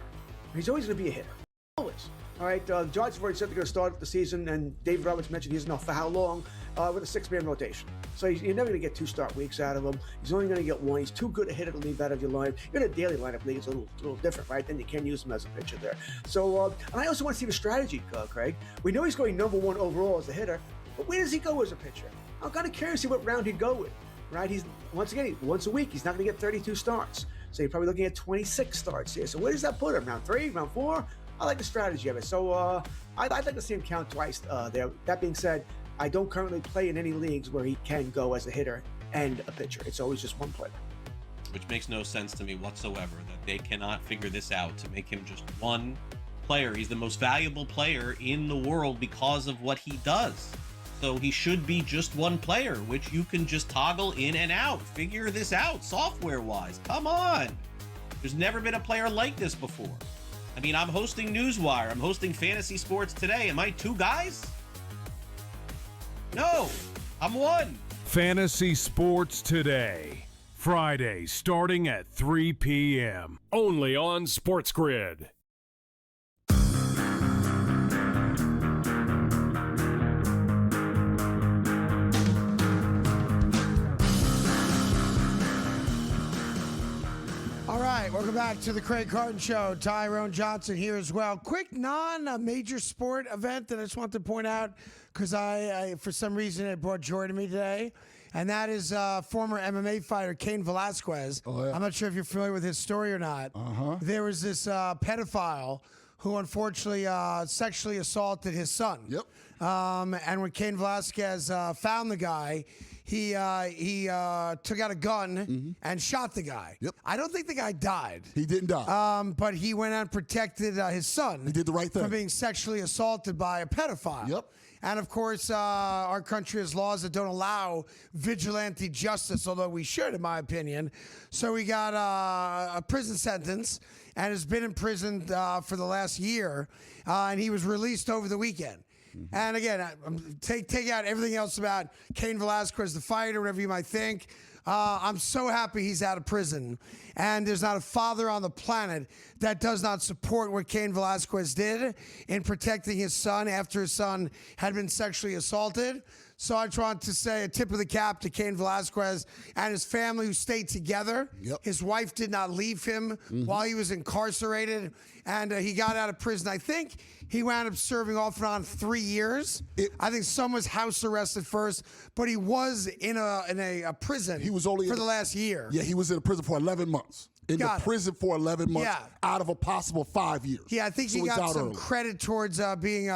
He's always going to be a hitter. Always. All right, the Giants have already said they're going to start the season, and David Roberts mentioned he doesn't know for how long, with a six-man rotation. So you're never going to get 2 start weeks out of him. He's only going to get 1. He's too good a hitter to leave out of your lineup. You're in a daily lineup league. It's a little different, right? Then you can use him as a pitcher there. So, and I also want to see the strategy, Craig. We know he's going number 1 overall as a hitter, but where does he go as a pitcher? I'm kind of curious to see what round he'd go with, right? He's, once again, once a week, he's not going to get 32 starts. So you're probably looking at 26 starts here. So where does that put him? Round 3, round 4? I like the strategy of it. So I'd like to see him count twice there. That being said, I don't currently play in any leagues where he can go as a hitter and a pitcher. It's always just one player. Which makes no sense to me whatsoever, that they cannot figure this out to make him just one player. He's the most valuable player in the world because of what he does. So he should be just one player, which you can just toggle in and out. Figure this out software-wise. Come on. There's never been a player like this before. I mean, I'm hosting Newswire. I'm hosting Fantasy Sports Today. Am I 2 guys? No, I'm 1. Fantasy Sports Today. Friday, starting at 3 p.m. Only on SportsGrid. All right, welcome back to the Craig Carton Show. Tyrone Johnson here as well. Quick non-major sport event that I just want to point out because I for some reason, it brought joy to me today. and that is former MMA fighter Cain Velasquez. Oh, yeah. I'm not sure if you're familiar with his story or not. There was this pedophile who unfortunately sexually assaulted his son. Yep. And when Cain Velasquez found the guy, he took out a gun and shot the guy. Yep. I don't think the guy died. He didn't die. But he went and protected his son. He did the right thing. From being sexually assaulted by a pedophile. Yep. And of course, our country has laws that don't allow vigilante justice, although we should, in my opinion. So he got a prison sentence and has been in prison for the last year. And he was released over the weekend. And again, take out everything else about Cain Velasquez, the fighter, whatever you might think. I'm so happy he's out of prison. And there's not a father on the planet that does not support what Cain Velasquez did in protecting his son after his son had been sexually assaulted. So I just want to say a tip of the cap to Cain Velasquez and his family who stayed together. Yep. His wife did not leave him while he was incarcerated. And he got out of prison. I think he wound up serving off and on 3 years. I think some was house arrested first, but he was in a prison He was only for the last year. Yeah, he was in prison for 11 months. Prison for 11 months out of a possible 5 years. Yeah, I think So he he's got out some early. credit towards being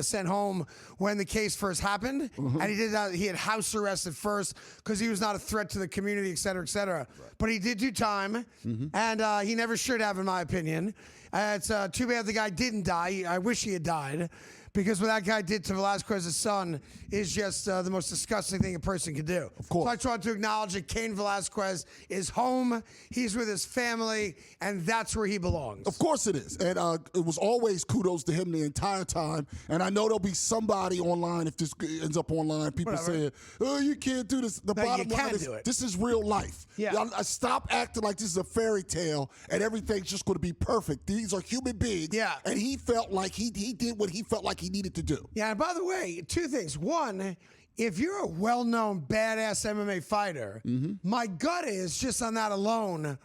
sent home when the case first happened. And he did that. He had house arrested first because he was not a threat to the community, et cetera, et cetera. Right. But he did do time, and he never should have, in my opinion. It's too bad the guy didn't die. I wish he had died. Because what that guy did to Velasquez's son is just the most disgusting thing a person could do. Of course. So I just want to acknowledge that Cain Velasquez is home. He's with his family, and that's where he belongs. Of course it is. And it was always kudos to him the entire time. And I know there'll be somebody online, if this ends up online, people saying, oh, you can't do this. The bottom line is, this is real life. Yeah. I stop acting like this is a fairy tale and everything's just going to be perfect. These are human beings. Yeah. And he felt like he did what he felt like he needed to do. Yeah, and by the way, two things. One, if you're a well-known badass MMA fighter, my gut is, just on that alone,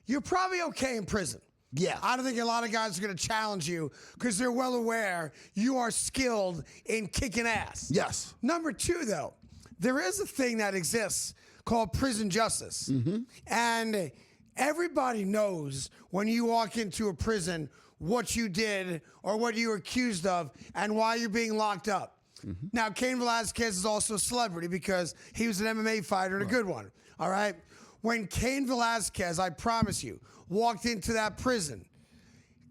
you're probably okay in prison. Yeah. I don't think a lot of guys are going to challenge you because they're well aware you are skilled in kicking ass. Yes. Number two, though, there is a thing that exists called prison justice. And everybody knows when you walk into a prison what you did or what you were accused of and why you're being locked up. Now, Cain Velasquez is also a celebrity because he was an MMA fighter and a good one. All right? When Cain Velasquez, I promise you, walked into that prison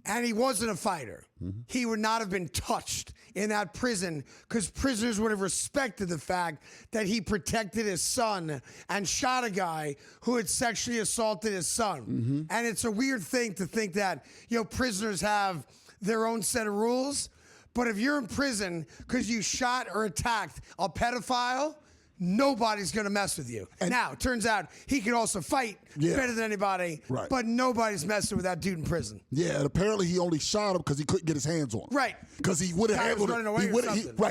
and he wasn't a fighter, he would not have been touched in that prison because prisoners would have respected the fact that he protected his son and shot a guy who had sexually assaulted his son. And it's a weird thing to think that, prisoners have their own set of rules. But if you're in prison because you shot or attacked a pedophile, nobody's going to mess with you. And now, it turns out he can also fight better than anybody, but nobody's messing with that dude in prison. Yeah, and apparently he only shot him because he couldn't get his hands on him. Right. Because he would have handled it.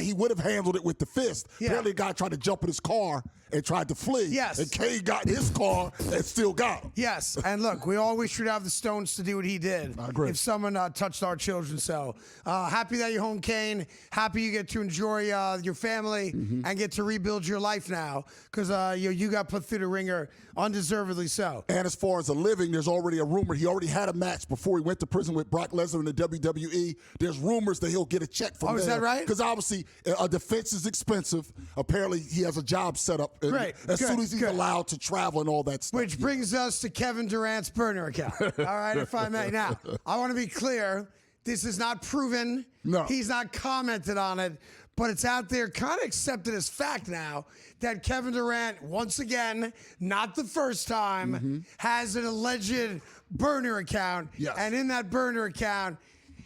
He would have handled it with the fist. Yeah. Apparently, a guy tried to jump in his car and tried to flee. Yes. And Cain got in his car and still got him. Yes. And look, we all wish we'd have the stones to do what he did. I agree. If someone touched our children. So happy that you're home, Cain. Happy you get to enjoy your family and get to rebuild your life now because you got put through the ringer undeservedly so. And as far as a living, there's already a rumor. He already had a match before he went to prison with Brock Lesnar in the WWE. There's rumors that he'll get a check from there. Is that right? Because obviously a defense is expensive. Apparently he has a job set up. Great. As soon as he's allowed to travel and all that stuff. Which brings us to Kevin Durant's burner account. All right, if I may. Now, I want to be clear. This is not proven. No. He's not commented on it. But it's out there, kind of accepted as fact now, that Kevin Durant, once again, not the first time, has an alleged burner account. Yes. And in that burner account,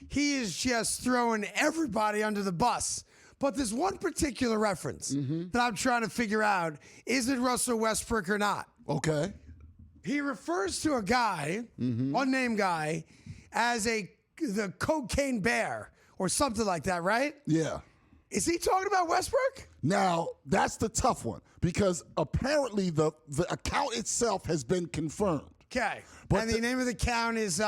he is just throwing everybody under the bus. But there's one particular reference that I'm trying to figure out. Is it Russell Westbrook or not? Okay. He refers to a guy, unnamed guy, as the cocaine bear or something like that, right? Yeah. Is he talking about Westbrook? Now, that's the tough one because apparently the account itself has been confirmed. Okay. But and the name of the account is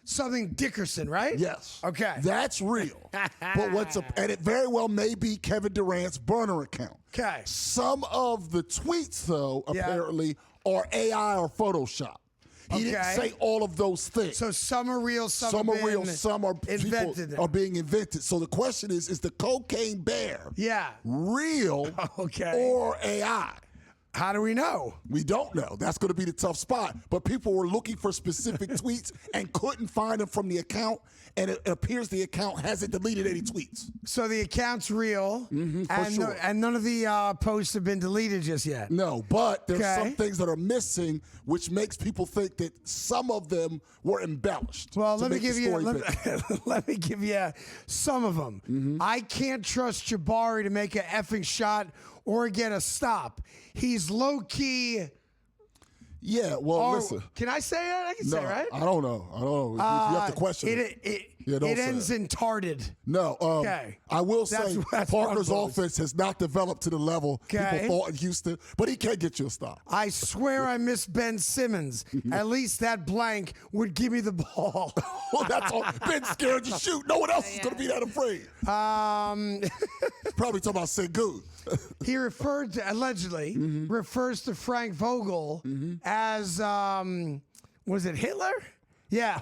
something Dickerson, right? Yes. Okay. That's real. But and it very well may be Kevin Durant's burner account. Okay. Some of the tweets, though, apparently are AI or Photoshop. He didn't say all of those things. So some are real, some are real, some are invented. Are being invented. So the question is the cocaine bear real or AI? How do we know? We don't know. That's going to be the tough spot. But people were looking for specific tweets and couldn't find them from the account. And it appears the account hasn't deleted any tweets. So the account's real, and none of the posts have been deleted just yet. No, but there's some things that are missing, which makes people think that some of them were embellished. Well, let me give you some of them. Mm-hmm. I can't trust Jabari to make an effing shot or get a stop. He's low key. Yeah, well, listen. Can I say it? I can say it, right? I don't know. You have to question it ends in tarded. No. I will say Parker's offense has not developed to the level people thought in Houston, but he can get you a stop. I swear I miss Ben Simmons. At least that blank would give me the ball. Well, that's all. Ben's scared to shoot. No one else is going to be that afraid. Probably talking about Sengun. He referred to, allegedly, refers to Frank Vogel as, was it Hitler? Yeah.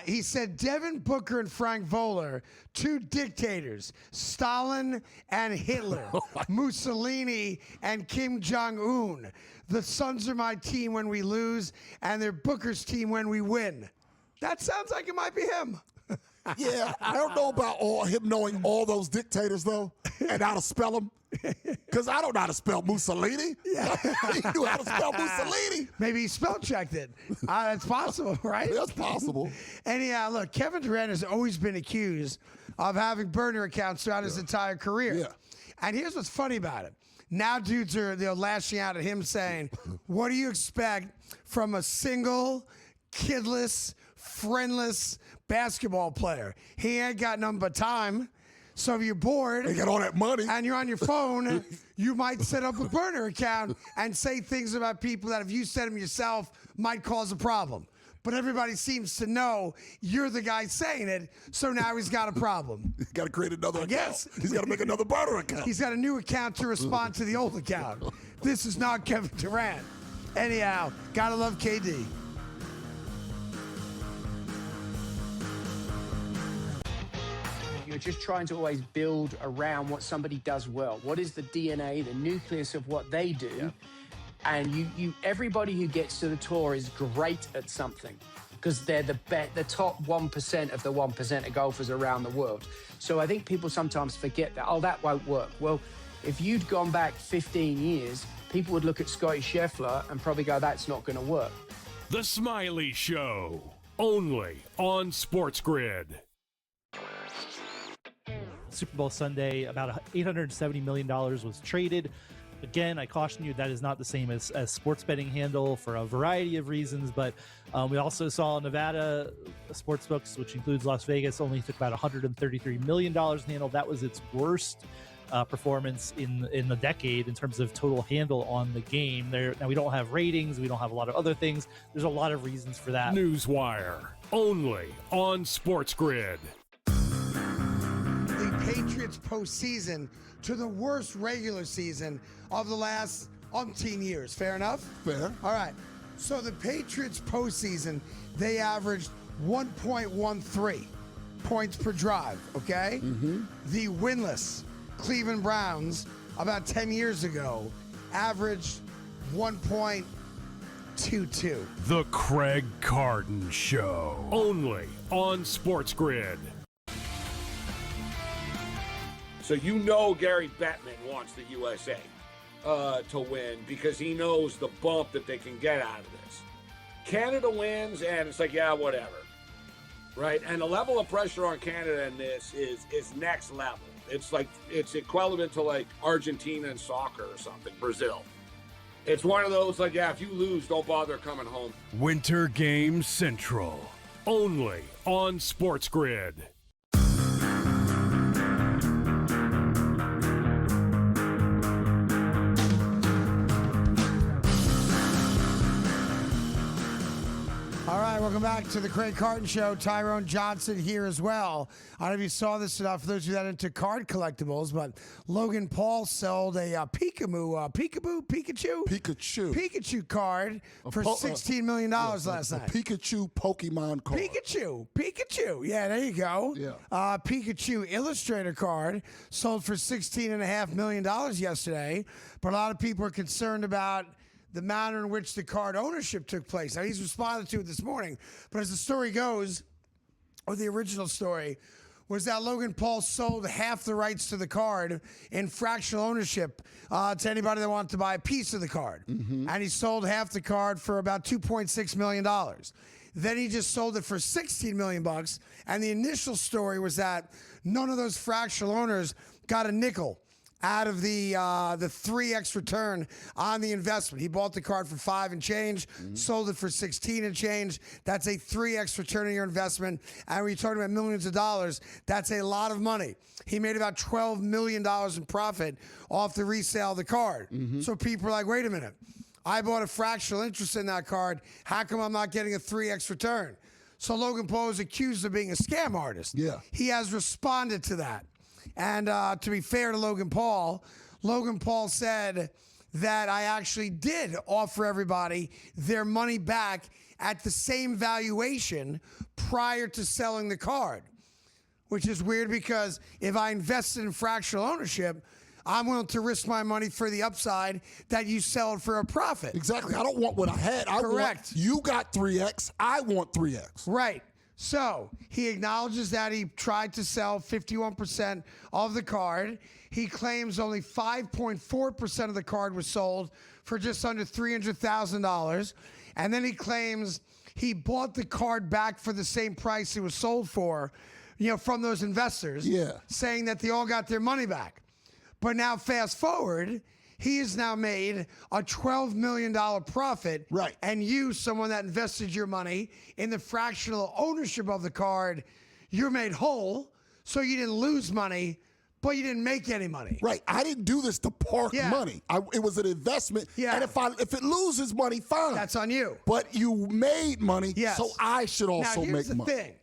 He said Devin Booker and Frank Vogel, two dictators, Stalin and Hitler, Mussolini and Kim Jong-un. The Suns are my team when we lose, and they're Booker's team when we win. That sounds like it might be him. Yeah, I don't know about him knowing all those dictators, though, and how to spell them. Because I don't know how to spell Mussolini. Yeah. He knew how to spell Mussolini. Maybe he spell checked it. That's possible, right? That's possible. Anyhow, look, Kevin Durant has always been accused of having burner accounts throughout his entire career. Yeah. And here's what's funny about it. Now dudes are lashing out at him saying, what do you expect from a single, kidless, friendless basketball player? He ain't got nothing but time. So if you're bored, they got all that money, and you're on your phone, you might set up a burner account and say things about people that if you said them yourself might cause a problem. But everybody seems to know you're the guy saying it, so now he's got a problem. He's got to create another account. He's got to make another burner account. He's got a new account to respond to the old account. This is not Kevin Durant. Anyhow, gotta love KD. You're just trying to always build around what somebody does well. What is the DNA, the nucleus of what they do? Yeah. And everybody who gets to the tour is great at something because they're the top 1% of the 1% of golfers around the world. So I think people sometimes forget that, that won't work. Well, if you'd gone back 15 years, people would look at Scottie Scheffler and probably go, that's not going to work. The Smiley Show, only on SportsGrid. Super Bowl Sunday, about $870 million was traded. Again, I caution you, that is not the same as sports betting handle for a variety of reasons, but we also saw Nevada sportsbooks, which includes Las Vegas, only took about $133 million in handle. That was its worst performance in the decade in terms of total handle on the game. Now, we don't have ratings, we don't have a lot of other things. There's a lot of reasons for that. Newswire, only on SportsGrid. Patriots postseason to the worst regular season of the last umpteen years. Fair enough? Fair. All right. So the Patriots postseason, they averaged 1.13 points per drive, okay? Mm-hmm. The winless Cleveland Browns about 10 years ago averaged 1.22. The Craig Carton Show, only on SportsGrid. So you know Gary Bettman wants the USA to win because he knows the bump that they can get out of this. Canada wins, and it's like, yeah, whatever, right? And the level of pressure on Canada in this is next level. It's like it's equivalent to like Argentina in soccer or something, Brazil. It's one of those like, yeah, if you lose, don't bother coming home. Winter Game Central, only on SportsGrid. All right, welcome back to the Craig Carton Show. Tyrone Johnson here as well. I don't know if you saw this enough for those of you that are into card collectibles, but Logan Paul sold a Pikachu card for $16 million last night. Pikachu Pokemon card. Pikachu. Yeah, there you go. Yeah. Pikachu Illustrator card sold for $16.5 million yesterday, but a lot of people are concerned about the manner in which the card ownership took place. Now, he's responded to it this morning, but as the story goes, or the original story, was that Logan Paul sold half the rights to the card in fractional ownership to anybody that wanted to buy a piece of the card. And he sold half the card for about $2.6 million. Then he just sold it for $16 million. And the initial story was that none of those fractional owners got a nickel out of the 3x return on the investment. He bought the card for 5 and change, sold it for 16 and change. That's a 3x return on your investment. And when you're talking about millions of dollars, that's a lot of money. He made about $12 million in profit off the resale of the card. So people are like, wait a minute. I bought a fractional interest in that card. How come I'm not getting a 3x return? So Logan Paul is accused of being a scam artist. Yeah. He has responded to that. And to be fair to Logan Paul said that I actually did offer everybody their money back at the same valuation prior to selling the card, which is weird because if I invested in fractional ownership, I'm willing to risk my money for the upside that you sell it for a profit. Exactly. I don't want what I had. Correct. You got 3X. I want 3X. Right. So he acknowledges that he tried to sell 51% of the card. He claims only 5.4% of the card was sold for just under $300,000. And then he claims he bought the card back for the same price it was sold for, from those investors, saying that they all got their money back. But now fast forward, he has now made a $12 million profit. Right. And you, someone that invested your money in the fractional ownership of the card, you're made whole. So you didn't lose money, but you didn't make any money. Right. I didn't do this to park money. It was an investment. Yeah. And if it loses money, fine. That's on you. But you made money, so I should also now, here's make money. the thing.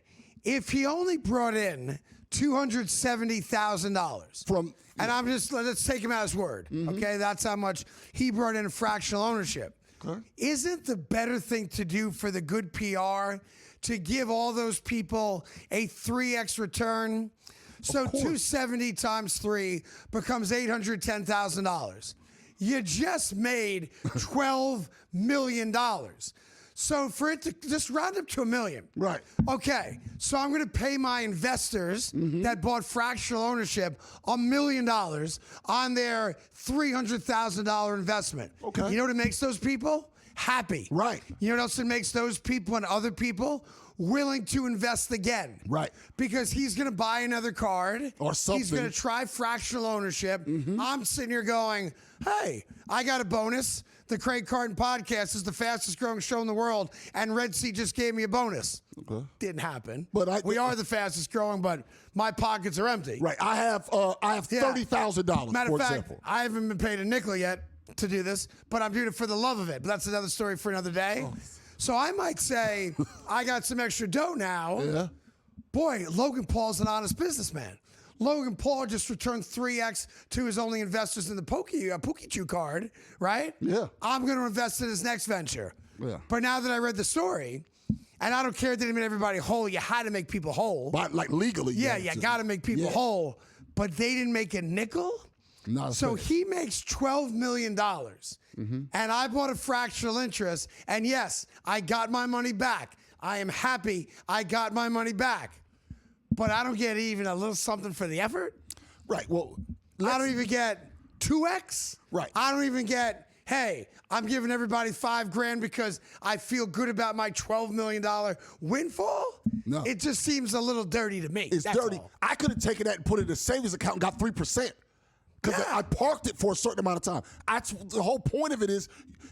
If he only brought in $270,000 from, and let's take him at his word. Okay, that's how much he brought in fractional ownership. Okay. Isn't the better thing to do for the good PR to give all those people a 3x return? So 270 times 3 becomes $810,000. You just made $12 million. So for it to just round up to $1 million. Right. Okay. So I'm going to pay my investors that bought fractional ownership $1 million on their $300,000 investment. Okay. You know what it makes those people? Happy. Right. You know what else it makes those people and other people? Willing to invest again. Right. Because he's going to buy another card. Or something. He's going to try fractional ownership. I'm sitting here going, hey, I got a bonus. The Craig Carton podcast is the fastest growing show in the world, and Red Sea just gave me a bonus. Okay. Didn't happen. But we are the fastest growing, but my pockets are empty. Right. I have $30,000. Matter of fact, example. I haven't been paid a nickel yet to do this, but I'm doing it for the love of it. But that's another story for another day. Oh. So I might say I got some extra dough now. Yeah. Boy, Logan Paul's an honest businessman. Logan Paul just returned 3x to his only investors in the Pikachu card, right? Yeah. I'm going to invest in his next venture. Yeah. But now that I read the story, and I don't care that it made everybody whole, you had to make people whole. But like legally. Yeah, you got to make people whole. But they didn't make a nickel? Not so he makes $12 million. And I bought a fractional interest. And yes, I got my money back. I am happy I got my money back. But I don't get even a little something for the effort. Right. Well, I don't even get 2x. Right. I don't even get, hey, I'm giving everybody $5,000 because I feel good about my $12 million windfall. No. It just seems a little dirty to me. It's That's dirty. all. I could have taken that and put it in a savings account and got 3%. Because I parked it for a certain amount of time. That's the whole point of it is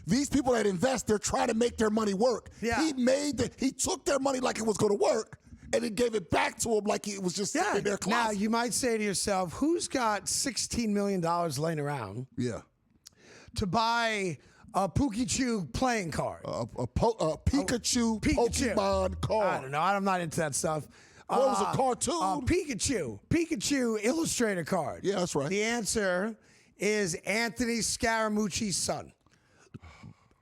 these people that invest, they're trying to make their money work. Yeah. He took their money like it was going to work, and then gave it back to them like it was just sitting in their closet. Now, you might say to yourself, who's got $16 million laying around Yeah. to buy A Pikachu playing card. A Pikachu Pokemon card. I don't know. I'm not into that stuff. What was a cartoon? Pikachu Illustrator card. Yeah, that's right. The answer is Anthony Scaramucci's son.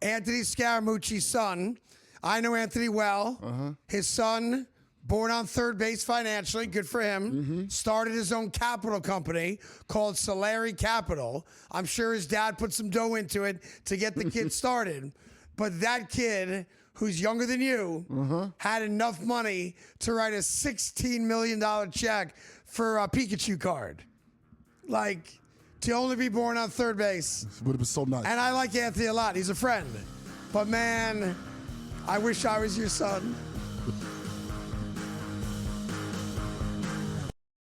Anthony Scaramucci's son. I know Anthony well. His son, born on third base financially, good for him, started his own capital company called Solari Capital. I'm sure his dad put some dough into it to get the kid started. But that kid, who's younger than you, had enough money to write a $16 million check for a Pikachu card. Like, to only be born on third base. Would have been so nice. And I like Anthony a lot. He's a friend. But, man, I wish I was your son.